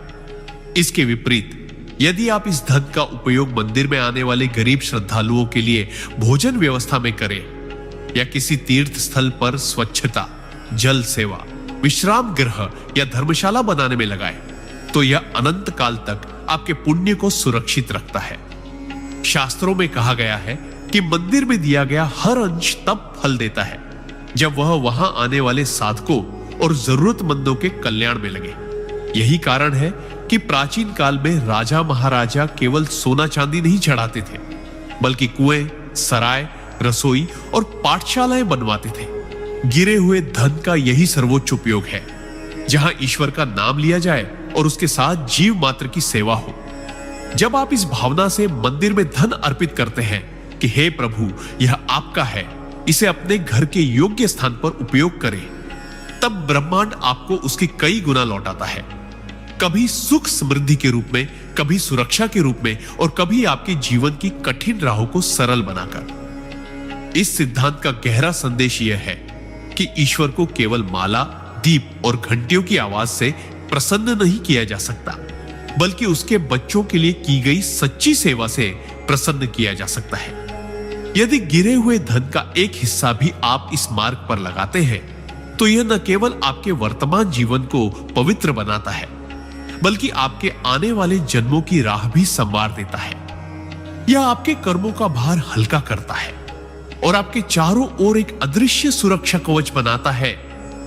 इसके विपरीत, यदि आप इस धन का उपयोग मंदिर में आने वाले गरीब श्रद्धालुओं के लिए भोजन व्यवस्था में करें या किसी तीर्थ स्थल पर स्वच्छता, जल सेवा, विश्राम गृह या धर्मशाला बनाने में लगाएं, तो यह अनंत काल तक आपके पुण्य को सुरक्षित रखता है। शास्त्रों में कहा गया है कि मंदिर में दिया गया हर अंश तब फल देता है जब वह वहां आने वाले साधकों और जरूरतमंदों के कल्याण में लगे। यही कारण है कि प्राचीन काल में राजा महाराजा केवल सोना चांदी नहीं चढ़ाते थे, बल्कि कुएं, सराय, रसोई और पाठशालाएं बनवाते थे। गिरे हुए धन का यही सर्वोच्च उपयोग है, जहां ईश्वर का नाम लिया जाए और उसके साथ जीव मात्र की सेवा हो। जब आप इस भावना से मंदिर में धन अर्पित करते हैं कि हे प्रभु, यह आपका है, इसे अपने घर के योग्य स्थान पर उपयोग करें, तब ब्रह्मांड आपको उसके कई गुना लौटाता है। कभी सुख समृद्धि के रूप में, कभी सुरक्षा के रूप में और कभी आपके जीवन की कठिन राहों को सरल बनाकर। इस सिद्धांत का गहरा संदेश यह है कि ईश्वर को केवल माला, दीप और घंटियों की आवाज से प्रसन्न नहीं किया जा सकता, बल्कि उसके बच्चों के लिए की गई सच्ची सेवा से प्रसन्न किया जा सकता है। यदि गिरे हुए धन का एक हिस्सा भी आप इस मार्ग पर लगाते हैं, तो यह न केवल आपके वर्तमान जीवन को पवित्र बनाता है, बल्कि आपके आने वाले जन्मों की राह भी संवार देता है। यह आपके कर्मों का भार हल्का करता है और आपके चारों ओर एक अदृश्य सुरक्षा कवच बनाता है,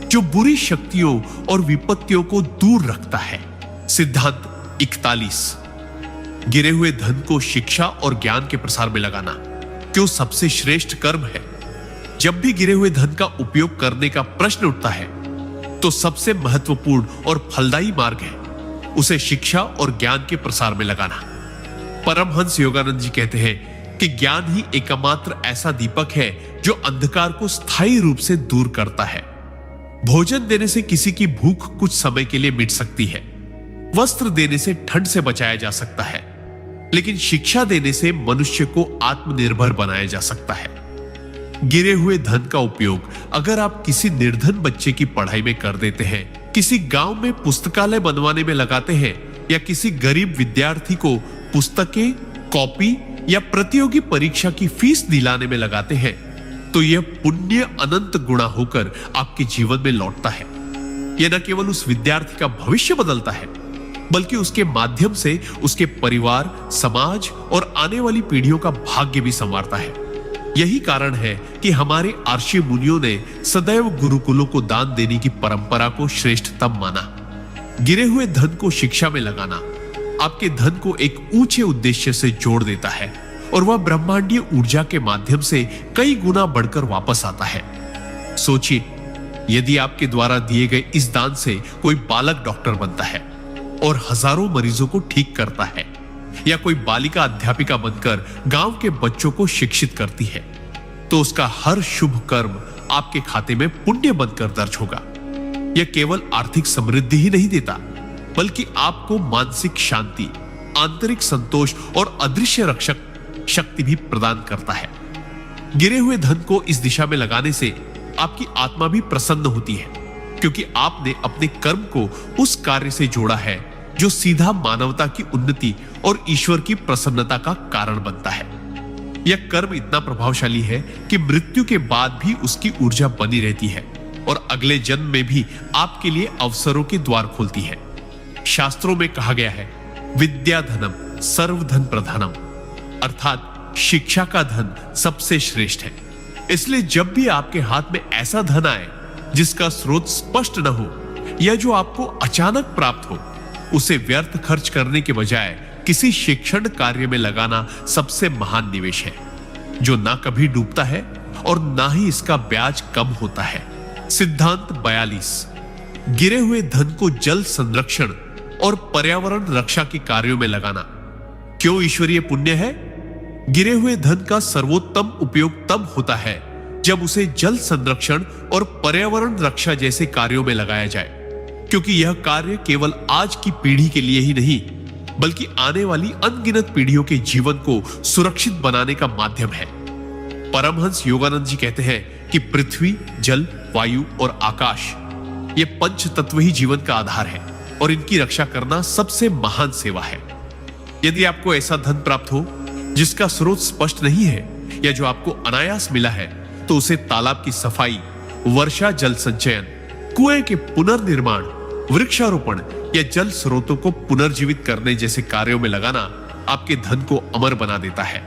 जो बुरी शक्तियों और विपत्तियों को दूर रखता है। सिद्धांत 41। गिरे हुए धन को शिक्षा और ज्ञान के प्रसार में लगाना क्यों सबसे श्रेष्ठ कर्म है? जब भी गिरे हुए धन का उपयोग करने का प्रश्न उठता है, तो सबसे महत्वपूर्ण और फलदायी मार्ग है उसे शिक्षा और ज्ञान के प्रसार में लगाना। परमहंस योगानंद जी कहते हैं कि ज्ञान ही एकमात्र ऐसा दीपक है जो अंधकार को स्थायी रूप से दूर करता है। भोजन देने से किसी की भूख कुछ समय के लिए मिट सकती है, वस्त्र देने से ठंड से बचाया जा सकता है, लेकिन शिक्षा देने से मनुष्य को आत्मनिर्भर बनाया जा सकता है। गिरे हुए धन का उपयोग अगर आप किसी निर्धन बच्चे की पढ़ाई में कर देते हैं, किसी गांव में पुस्तकालय बनवाने में लगाते हैं या किसी गरीब विद्यार्थी को पुस्तकें, कॉपी या प्रतियोगी परीक्षा की फीस दिलाने में लगाते हैं, तो यह पुण्य अनंत गुणा होकर आपके जीवन में लौटता है। यह न केवल उस विद्यार्थी का भविष्य बदलता है, बल्कि उसके माध्यम से उसके परिवार, समाज और आने वाली पीढ़ियों का भाग्य भी संवारता है। यही कारण है कि हमारे आर्षि मुनियों ने सदैव गुरुकुलों को दान देने की परंपरा को श्रेष्ठतम माना। गिरे हुए धन को शिक्षा में लगाना आपके धन को एक ऊंचे उद्देश्य से जोड़ देता है और वह ब्रह्मांडीय ऊर्जा के माध्यम से कई गुना बढ़कर वापस आता है। सोचिए, यदि आपके द्वारा दिए गए इस दान से कोई बालक डॉक्टर बनता है और हजारों मरीजों को ठीक करता है, या कोई बालिका अध्यापिका बनकर गांव के बच्चों को शिक्षित करती है, तो उसका हर शुभ कर्म आपके खाते में पुण्य बनकर दर्ज होगा। यह केवल आर्थिक समृद्धि ही नहीं देता, बल्कि आपको मानसिक शांति, आंतरिक संतोष और अदृश्य रक्षक शक्ति भी प्रदान करता है। गिरे हुए धन को इस दिशा में लगाने से आपकी आत्मा भी प्रसन्न होती है, क्योंकि आपने अपने कर्म को उस कार्य से जोड़ा है जो सीधा मानवता की उन्नति और ईश्वर की प्रसन्नता का कारण बनता है। यह कर्म इतना प्रभावशाली है कि मृत्यु के बाद भी उसकी ऊर्जा बनी रहती है और अगले जन्म में भी आपके लिए अवसरों के द्वार खोलती है। शास्त्रों में कहा गया है, विद्या धनम सर्वधन प्रधानम, अर्थात शिक्षा का धन सबसे श्रेष्ठ है। इसलिए जब भी आपके हाथ में ऐसा धन आए जिसका स्रोत स्पष्ट न हो या जो आपको अचानक प्राप्त हो, उसे व्यर्थ खर्च करने के बजाय किसी शिक्षण कार्य में लगाना सबसे महान निवेश है, जो ना कभी डूबता है और ना ही इसका ब्याज कम होता है। सिद्धांत 42। गिरे हुए धन को जल संरक्षण और पर्यावरण रक्षा के कार्यों में लगाना क्यों ईश्वरीय पुण्य है? गिरे हुए धन का सर्वोत्तम उपयोग तब होता है जब उसे जल संरक्षण और पर्यावरण रक्षा जैसे कार्यों में लगाया जाए, क्योंकि यह कार्य केवल आज की पीढ़ी के लिए ही नहीं, बल्कि आने वाली अनगिनत पीढ़ियों के जीवन को सुरक्षित बनाने का माध्यम है। परमहंस योगानंद जी कहते हैं कि पृथ्वी, जल, वायु और आकाश, ये पंच तत्व ही जीवन का आधार है और इनकी रक्षा करना सबसे महान सेवा है। यदि आपको ऐसा धन प्राप्त हो जिसका स्रोत स्पष्ट नहीं है या जो आपको अनायास मिला है, तो उसे तालाब की सफाई, वर्षा जल संचयन, कुएं के पुनर्निर्माण, वृक्षारोपण या जल स्रोतों को पुनर्जीवित करने जैसे कार्यों में लगाना आपके धन को अमर बना देता है।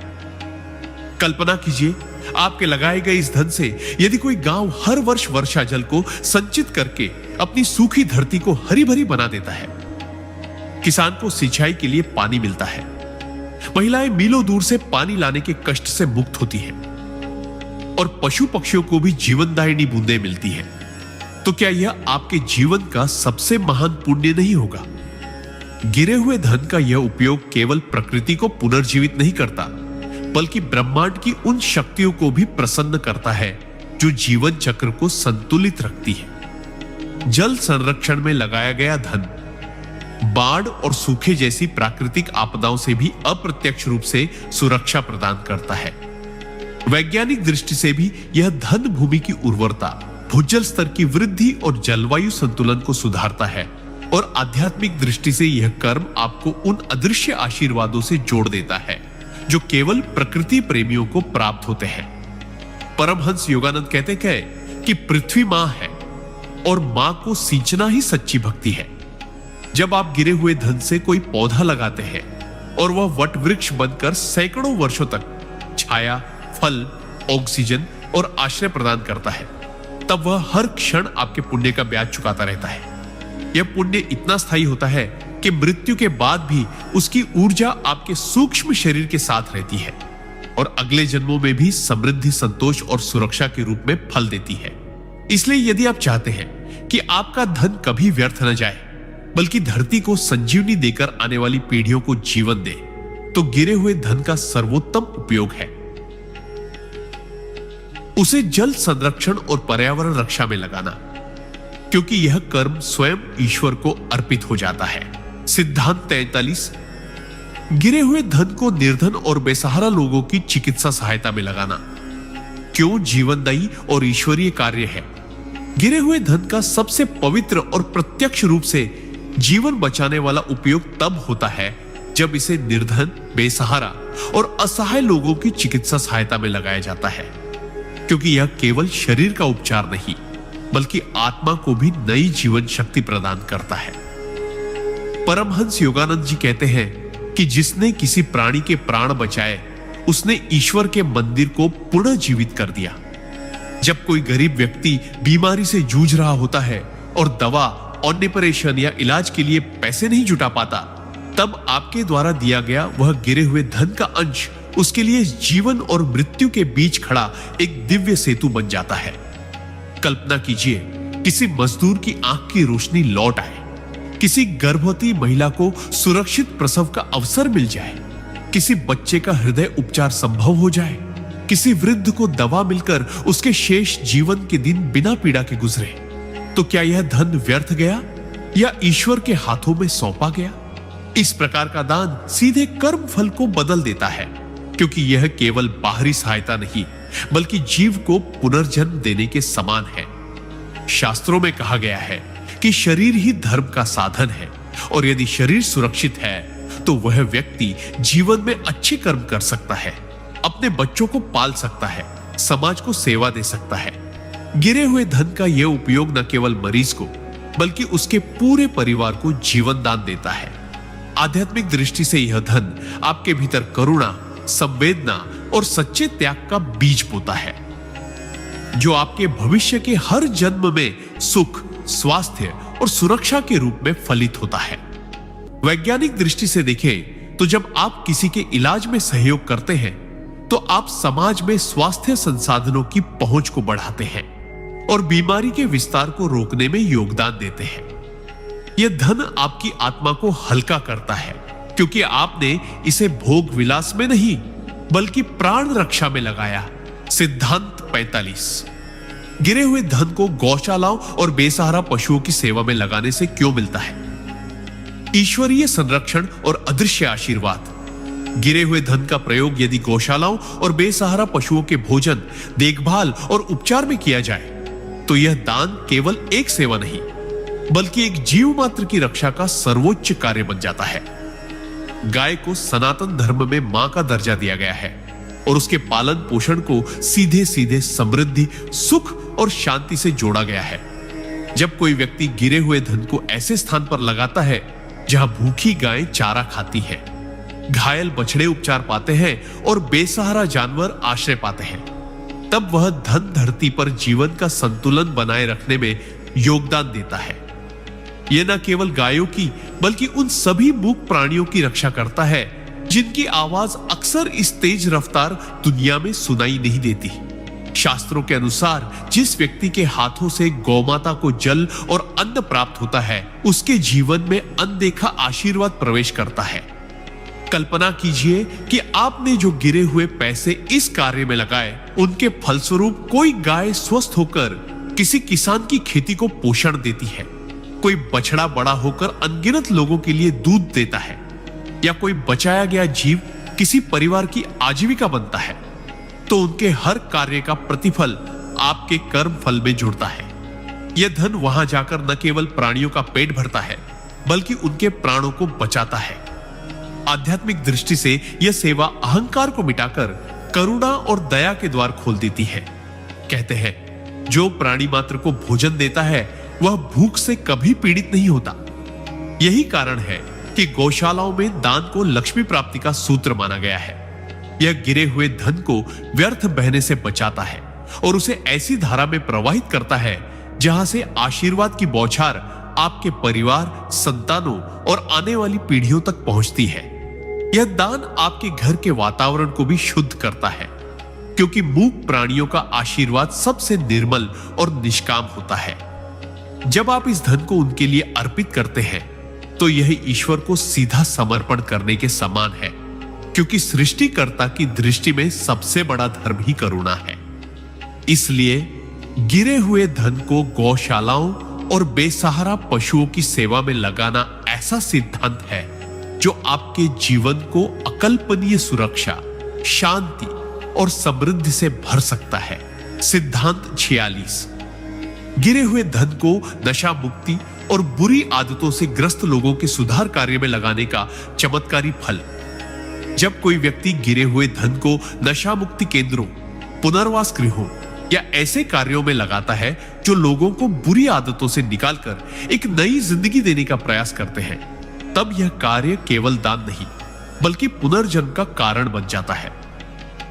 कल्पना कीजिए, आपके लगाए गए इस धन से यदि कोई गांव हर वर्ष वर्षा जल को संचित करके अपनी सूखी धरती को हरी भरी बना देता है, किसान को सिंचाई के लिए पानी मिलता है, महिलाएं मीलों दूर से पानी लाने के कष्ट से मुक्त होती हैं और पशु पक्षियों को भी जीवनदायिनी बूंदें मिलती हैं, तो क्या यह आपके जीवन का सबसे महान पुण्य नहीं होगा? गिरे हुए धन का यह उपयोग केवल प्रकृति को पुनर्जीवित नहीं करता, बल्कि ब्रह्मांड की उन शक्तियों को भी प्रसन्न करता है जो जीवन चक्र को संतुलित रखती है। जल संरक्षण में लगाया गया धन बाढ़ और सूखे जैसी प्राकृतिक आपदाओं से भी अप्रत्यक्ष रूप से सुरक्षा प्रदान करता है। वैज्ञानिक दृष्टि से भी यह धन भूमि की उर्वरता, भूजल स्तर की वृद्धि और जलवायु संतुलन को सुधारता है, और आध्यात्मिक दृष्टि से यह कर्म आपको उन अदृश्य आशीर्वादों से जोड़ देता है जो केवल प्रकृति प्रेमियों को प्राप्त होते हैं। परमहंस योगानंद कहते कि पृथ्वी मां है और मां को सींचना ही सच्ची भक्ति है। जब आप गिरे हुए धन से कोई पौधा लगाते हैं और वह वट वृक्ष बनकर सैकड़ों वर्षों तक छाया, फल, ऑक्सीजन और आश्रय प्रदान करता है, तब वह हर क्षण आपके पुण्य का ब्याज चुकाता रहता है। यह पुण्य इतना स्थायी होता है कि मृत्यु के बाद भी उसकी ऊर्जा आपके सूक्ष्म शरीर के साथ रहती है और अगले जन्मों में भी समृद्धि, संतोष और सुरक्षा के रूप में फल देती है। इसलिए यदि आप चाहते हैं कि आपका धन कभी व्यर्थ न जाए, बल्कि धरती को संजीवनी देकर आने वाली पीढ़ियों को जीवन दे, तो गिरे हुए धन का सर्वोत्तम उपयोग है उसे जल संरक्षण और पर्यावरण रक्षा में लगाना, क्योंकि यह कर्म स्वयं ईश्वर को अर्पित हो जाता है। सिद्धांत 43। गिरे हुए धन को निर्धन और बेसहारा लोगों की चिकित्सा सहायता में लगाना क्यों जीवनदायी और ईश्वरीय कार्य है? गिरे हुए धन का सबसे पवित्र और प्रत्यक्ष रूप से जीवन बचाने वाला उपयोग तब होता है जब इसे निर्धन, बेसहारा और असहाय लोगों की चिकित्सा सहायता में लगाया जाता है, क्योंकि यह केवल शरीर का उपचार नहीं, बल्कि आत्मा को भी नई जीवन शक्ति प्रदान करता है। परमहंस योगानंद जी कहते हैं कि जिसने किसी प्राणी के प्राण बचाए, उसने ईश्वर के मंदिर को पुनः जीवित कर दिया। जब कोई गरीब व्यक्ति बीमारी से जूझ रहा होता है और दवा, ऑपरेशन या इलाज के लिए पैसे नहीं जुटा पाता, तब आपके द्वारा दिया गया वह गिरे हुए धन का अंश उसके लिए जीवन और मृत्यु के बीच खड़ा एक दिव्य सेतु बन जाता है। कल्पना कीजिए, किसी मजदूर की आंख की रोशनी लौट आए, किसी गर्भवती महिला को सुरक्षित प्रसव का अवसर मिल जाए, किसी बच्चे का हृदय उपचार संभव हो जाए, किसी वृद्ध को दवा मिलकर उसके शेष जीवन के दिन बिना पीड़ा के गुजरे, तो क्या यह धन व्यर्थ गया या ईश्वर के हाथों में सौंपा गया। इस प्रकार का दान सीधे कर्म फल को बदल देता है, क्योंकि यह केवल बाहरी सहायता नहीं बल्कि जीव को पुनर्जन्म देने के समान है। शास्त्रों में कहा गया है कि शरीर ही धर्म का साधन है, और यदि शरीर सुरक्षित है तो वह व्यक्ति जीवन में अच्छे कर्म कर सकता है, अपने बच्चों को पाल सकता है, समाज को सेवा दे सकता है। गिरे हुए धन का यह उपयोग न केवल मरीज को बल्कि उसके पूरे परिवार को जीवन दान देता है। आध्यात्मिक दृष्टि से यह धन आपके भीतर करुणा, संवेदना और सच्चे त्याग का बीज बोता है, जो आपके भविष्य के हर जन्म में सुख, स्वास्थ्य और सुरक्षा के रूप में फलित होता है। वैज्ञानिक दृष्टि से देखें तो जब आप किसी के इलाज में सहयोग करते हैं तो आप समाज में स्वास्थ्य संसाधनों की पहुंच को बढ़ाते हैं और बीमारी के विस्तार को रोकने में योगदान देते हैं। यह धन आपकी आत्मा को हल्का करता है, क्योंकि आपने इसे भोग विलास में नहीं बल्कि प्राण रक्षा में लगाया। सिद्धांत 45। गिरे हुए धन को गौशालाओं और बेसहारा पशुओं की सेवा में लगाने से क्यों मिलता है? ईश्वरीय संरक्षण और अदृश्य आशीर्वाद। गिरे हुए धन का प्रयोग यदि गौशालाओं और बेसहारा पशुओं के भोजन, देखभाल और उपचार में किया जाए तो यह दान केवल एक सेवा नहीं बल्कि एक जीव मात्र की रक्षा का सर्वोच्च कार्य बन जाता है। गाय को सनातन धर्म में मां का दर्जा दिया गया है और उसके पालन पोषण को सीधे सीधे समृद्धि, सुख और शांति से जोड़ा गया है। जब कोई व्यक्ति गिरे हुए धन को ऐसे स्थान पर लगाता है जहां भूखी गाय चारा खाती है, घायल बछड़े उपचार पाते हैं और बेसहारा जानवर आश्रय पाते हैं, तब वह धन धरती पर जीवन का संतुलन बनाए रखने में योगदान देता है। यह न केवल गायों की बल्कि उन सभी मूक प्राणियों की रक्षा करता है जिनकी आवाज अक्सर इस तेज रफ्तार दुनिया में सुनाई नहीं देती। शास्त्रों के अनुसार जिस व्यक्ति के हाथों से गौमाता को जल और अन्न प्राप्त होता है, उसके जीवन में अनदेखा आशीर्वाद प्रवेश करता है। कल्पना कीजिए कि आपने जो गिरे हुए पैसे इस कार्य में लगाए, उनके फलस्वरूप कोई गाय स्वस्थ होकर किसी किसान की खेती को पोषण देती है, कोई बछड़ा बड़ा होकर अनगिनत लोगों के लिए दूध देता है, या कोई बचाया गया जीव किसी परिवार की आजीविका बनता है, तो उनके हर कार्य का प्रतिफल आपके कर्म फल में जुड़ता है। यह धन वहां जाकर न केवल प्राणियों का पेट भरता है बल्कि उनके प्राणों को बचाता है। आध्यात्मिक दृष्टि से यह सेवा अहंकार को मिटाकर करुणा और दया के द्वार खोल देती है। कहते हैं, जो प्राणी मात्र को भोजन देता है वह भूख से कभी पीड़ित नहीं होता। यही कारण है कि गौशालाओं में दान को लक्ष्मी प्राप्ति का सूत्र माना गया है। यह गिरे हुए धन को व्यर्थ बहने से बचाता है और उसे ऐसी धारा में प्रवाहित करता है जहां से आशीर्वाद की बौछार आपके परिवार, संतानों और आने वाली पीढ़ियों तक पहुंचती है। यह दान आपके घर के वातावरण को भी शुद्ध करता है, क्योंकि मूक प्राणियों का आशीर्वाद सबसे निर्मल और निष्काम होता है। जब आप इस धन को उनके लिए अर्पित करते हैं तो यह ईश्वर को सीधा समर्पण करने के समान है, क्योंकि सृष्टिकर्ता की दृष्टि में सबसे बड़ा धर्म ही करुणा है। इसलिए गिरे हुए धन को गौशालाओं और बेसहारा पशुओं की सेवा में लगाना ऐसा सिद्धांत है जो आपके जीवन को अकल्पनीय सुरक्षा, शांति और समृद्धि से भर सकता है। सिद्धांत 46। गिरे हुए धन को नशा मुक्ति और बुरी आदतों से ग्रस्त लोगों के सुधार कार्य में लगाने का चमत्कारी फल। जब कोई व्यक्ति गिरे हुए धन को नशा मुक्ति केंद्रों, पुनर्वास गृहों या ऐसे कार्यों में लगाता है जो लोगों को बुरी आदतों से निकालकर एक नई जिंदगी देने का प्रयास करते हैं, तब यह कार्य केवल दान नहीं बल्कि पुनर्जन्म का कारण बन जाता है।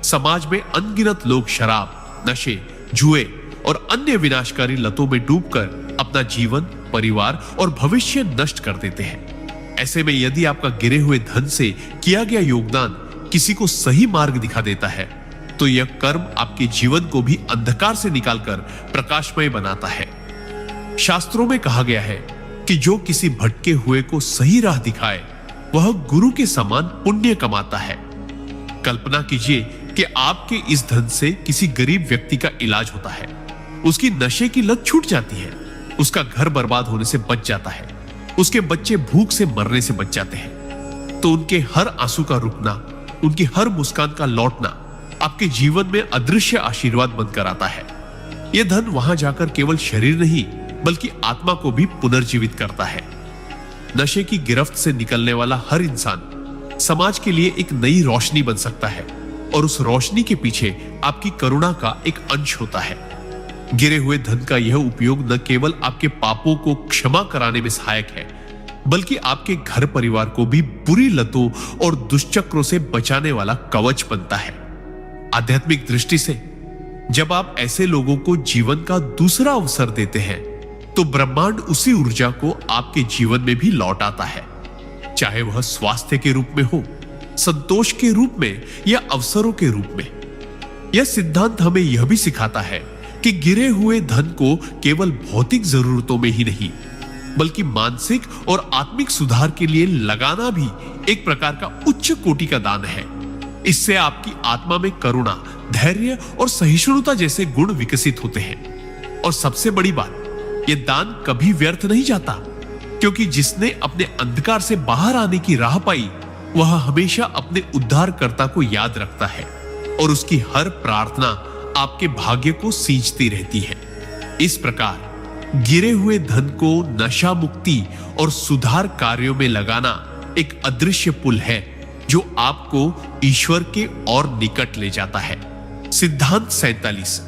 समाज में अनगिनत लोग शराब, नशे, जुए और अन्य विनाशकारी लतों में डूबकर अपना जीवन, परिवार और भविष्य नष्ट कर देते हैं। ऐसे में यदि आपका गिरे हुए धन से किया गया योगदान किसी को सही मार्ग दिखा देता है तो यह कर्म आपके जीवन को भी अंधकार से निकालकर प्रकाशमय बनाता है। शास्त्रों में कहा गया है कि जो किसी भटके हुए को सही राह दिखाए वह गुरु के समान पुण्य कमाता है। कल्पना कीजिए कि आपके इस धन से किसी गरीब व्यक्ति का इलाज होता है, उसकी नशे की लत छूट जाती है, उसका घर बर्बाद होने से बच जाता है उसके बच्चे भूख से मरने से बच जाते हैं, तो उनके हर आंसू का रुकना, उनकी हर मुस्कान का लौटना आपके जीवन में अदृश्य आशीर्वाद बनकर आता है। यह धन वहां जाकर केवल शरीर नहीं बल्कि आत्मा को भी पुनर्जीवित करता है। नशे की गिरफ्त से निकलने वाला हर इंसान समाज के लिए एक नई रोशनी बन सकता है, और उस रोशनी के पीछे आपकी करुणा का एक अंश होता है। गिरे हुए धन का यह उपयोग न केवल आपके पापों को क्षमा कराने में सहायक है, बल्कि आपके घर परिवार को भी बुरी लतों और दुष्चक्रों से बचाने वाला कवच बनता है। आध्यात्मिक दृष्टि से जब आप ऐसे लोगों को जीवन का दूसरा अवसर देते हैं, तो ब्रह्मांड उसी ऊर्जा को आपके जीवन में भी लौट आता है, चाहे वह स्वास्थ्य के रूप में हो, संतोष के रूप में या अवसरों के रूप में। यह सिद्धांत हमें यह भी सिखाता है कि गिरे हुए धन को केवल भौतिक जरूरतों में ही नहीं बल्कि मानसिक और आत्मिक सुधार के लिए लगाना भी एक प्रकार का उच्च कोटि का दान है। इससे आपकी आत्मा में करुणा, धैर्य और सहिष्णुता जैसे गुण विकसित होते हैं। और सबसे बड़ी बात, यह दान कभी व्यर्थ नहीं जाता, क्योंकि जिसने अपने अंधकार से बाहर आने की राह पाई, वह हमेशा अपने उद्धारकर्ता को याद रखता है, और उसकी हर प्रार्थना आपके भाग्य को सींचती रहती है। इस प्रकार गिरे हुए धन को नशा मुक्ति और सुधार कार्यों में लगाना एक अदृश्य पुल है, जो आपको ईश्वर के और निकट ले जाता है। सिद्धांत 47।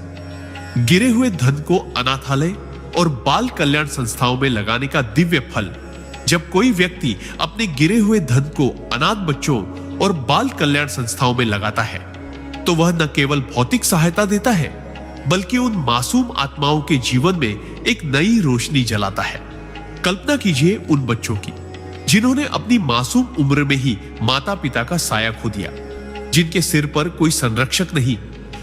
गिरे हुए धन को अनाथालय और बाल कल्याण संस्थाओं में लगाने का दिव्य फल। जब कोई व्यक्ति अपने गिरे हुए धन को अनाथ बच्चों और बाल कल्याण संस्थाओं में लगाता है, तो वह न केवल भौतिक सहायता देता है, बल्कि उन मासूम आत्माओं के जीवन में एक नई रोशनी जलाता है। कल्पना कीजिए उन बच्चों की जिन्होंने अपनी मासूम उम्र में ही माता पिता का साया खो दिया, जिनके सिर पर कोई संरक्षक नहीं,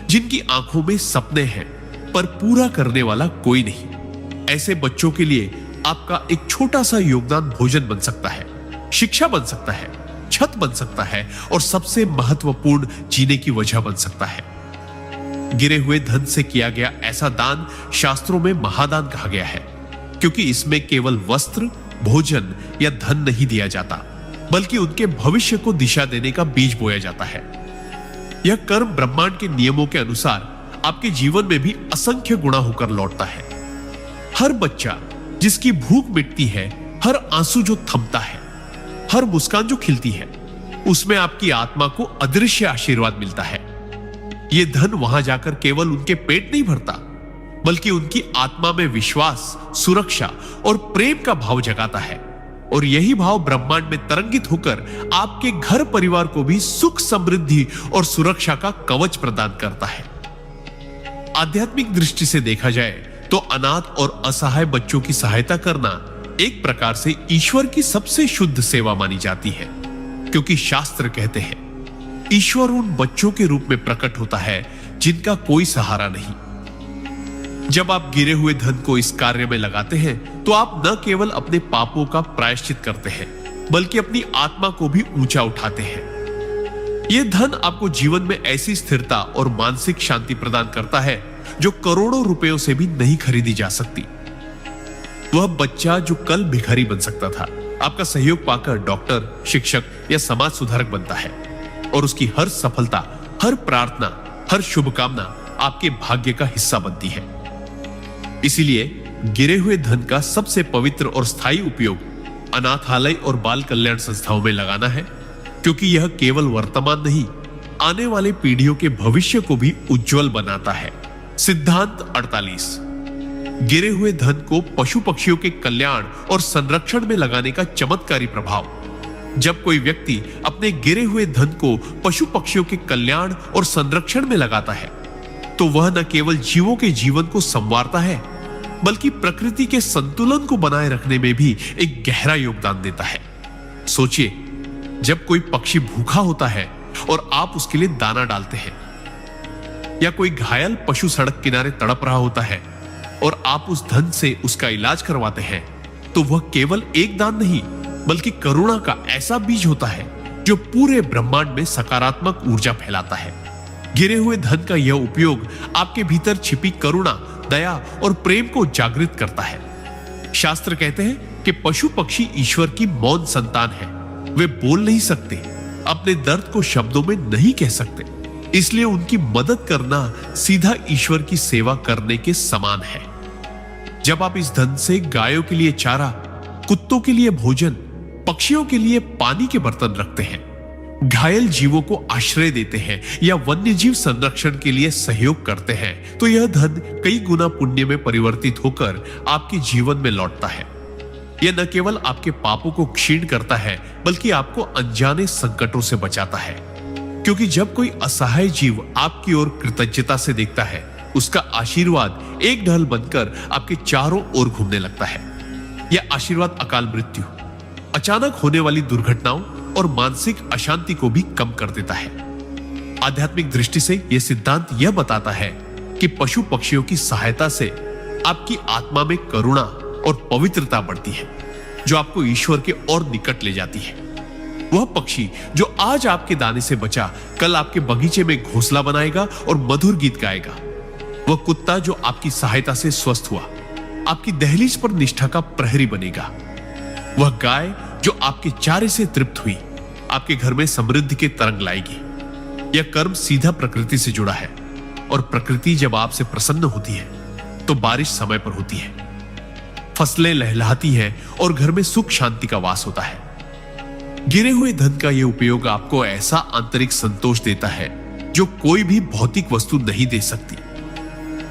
जिनकी आंखों में सपने हैं पर पूरा करने वाला कोई नहीं। ऐसे बच्चों के लिए आपका एक छोटा सा योगदान भोजन बन सकता है, शिक्षा बन सकता है, छत बन सकता है, और सबसे महत्वपूर्ण जीने की वजह बन सकता है। गिरे हुए धन से किया गया ऐसा दान शास्त्रों में महादान कहा गया है, क्योंकि इसमें केवल वस्त्र, भोजन या धन नहीं दिया जाता, बल्कि उनके भविष्य को दिशा देने का बीज बोया जाता है। यह कर्म ब्रह्मांड के नियमों के अनुसार आपके जीवन में भी असंख्य गुणा होकर लौटता है। हर बच्चा जिसकी भूख मिटती है, हर आंसू जो थमता है, हर मुस्कान जो खिलती है, उसमें आपकी आत्मा को अदृश्य आशीर्वाद मिलता है। यह धन वहां जाकर केवल उनके पेट नहीं भरता, बल्कि उनकी आत्मा में विश्वास, सुरक्षा और प्रेम का भाव जगाता है, और यही भाव ब्रह्मांड में तरंगित होकर आपके घर परिवार को भी सुख, समृद्धि और सुरक्षा का कवच प्रदान करता है। आध्यात्मिक दृष्टि से देखा जाए तो अनाथ और असहाय बच्चों की सहायता करना एक प्रकार से ईश्वर की सबसे शुद्ध सेवा मानी जाती है, क्योंकि शास्त्र कहते हैं ईश्वर उन बच्चों के रूप में प्रकट होता है जिनका कोई सहारा नहीं। जब आप गिरे हुए धन को इस कार्य में लगाते हैं, तो आप न केवल अपने पापों का प्रायश्चित करते हैं, बल्कि अपनी आत्मा को भी ऊंचा उठाते हैं। यह धन आपको जीवन में ऐसी स्थिरता और मानसिक शांति प्रदान करता है जो करोड़ों रुपयों से भी नहीं खरीदी जा सकती। वह बच्चा जो कल भिखारी बन सकता था, आपका सहयोग पाकर डॉक्टर, शिक्षक या समाज सुधारक बनता है, और उसकी हर सफलता, हर प्रार्थना, हर शुभकामना आपके भाग्य का हिस्सा बनती है। इसीलिए गिरे हुए धन का सबसे पवित्र और स्थायी उपयोग अनाथालय और बाल कल्याण संस्थाओं में लगाना है, क्योंकि यह केवल वर्तमान नहीं, आने वाले पीढ़ियों के भविष्य को भी उज्जवल बनाता है। सिद्धांत 48। गिरे हुए धन को पशु पक्षियों के कल्याण और संरक्षण में लगाने का चमत्कारी प्रभाव। जब कोई व्यक्ति अपने गिरे हुए धन को पशु पक्षियों के कल्याण और संरक्षण में लगाता है, तो वह न केवल जीवों के जीवन को संवारता है, बल्कि प्रकृति के संतुलन को बनाए रखने में भी एक गहरा योगदान देता है। सोचिए, जब कोई पक्षी भूखा होता है और आप उसके लिए दाना डालते हैं, या कोई घायल पशु सड़क किनारे तड़प रहा होता है और आप उस धन से उसका इलाज करवाते हैं, तो वह केवल एक दान नहीं, बल्कि करुणा का ऐसा बीज होता है जो पूरे ब्रह्मांड में सकारात्मक ऊर्जा फैलाता है। गिरे हुए धन का यह उपयोग आपके भीतर छिपी करुणा, दया और प्रेम को जागृत करता है। शास्त्र कहते हैं कि पशु पक्षी ईश्वर की मौन संतान है। वे बोल नहीं सकते, अपने दर्द को शब्दों में नहीं कह सकते, इसलिए उनकी मदद करना सीधा ईश्वर की सेवा करने के समान है। जब आप इस धन से गायों के लिए चारा, कुत्तों के लिए भोजन, पक्षियों के लिए पानी के बर्तन रखते हैं, घायल जीवों को आश्रय देते हैं या वन्य जीव संरक्षण के लिए सहयोग करते हैं, तो यह धन कई गुना पुण्य में परिवर्तित होकर आपके जीवन में लौटता है। यह न केवल आपके पापों को क्षीण करता है, बल्कि आपको अनजाने संकटों से बचाता है। क्योंकि जब कोई असहाय जीव आपकी ओर कृतज्ञता से देखता है, उसका आशीर्वाद एक ढल बनकर आपके चारों ओर घूमने लगता है। यह आशीर्वाद अकाल मृत्यु, अचानक होने वाली दुर्घटनाओं और मानसिक अशांति को भी कम कर देता है। आध्यात्मिक दृष्टि से यह सिद्धांत यह बताता है कि पशु पक्षियों की सहायता से आपकी आत्मा में करुणा और पवित्रता बढ़ती है, जो आपको ईश्वर के और निकट ले जाती है। वह पक्षी जो आज आपके दाने से बचा, कल आपके बगीचे में घोंसला बनाएगा और मधुर गीत गाएगा। वह कुत्ता जो आपकी सहायता से स्वस्थ हुआ, आपकी दहलीज पर निष्ठा का प्रहरी बनेगा। वह गाय जो आपके चारे से तृप्त हुई, आपके घर में समृद्धि के तरंग लाएगी। यह कर्म सीधा प्रकृति से जुड़ा है, और प्रकृति जब आपसे प्रसन्न होती है तो बारिश समय पर होती है, फसलें लहलहाती हैं और घर में सुख शांति का वास होता है। गिरे हुए धन का यह उपयोग आपको ऐसा आंतरिक संतोष देता है जो कोई भी भौतिक वस्तु नहीं दे सकती।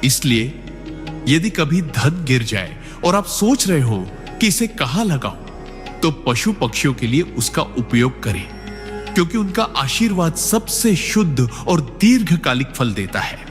इसलिए यदि कभी धन गिर जाए और आप सोच रहे हो कि इसे कहां लगाऊं, तो पशु पक्षियों के लिए उसका उपयोग करें, क्योंकि उनका आशीर्वाद सबसे शुद्ध और दीर्घकालिक फल देता है।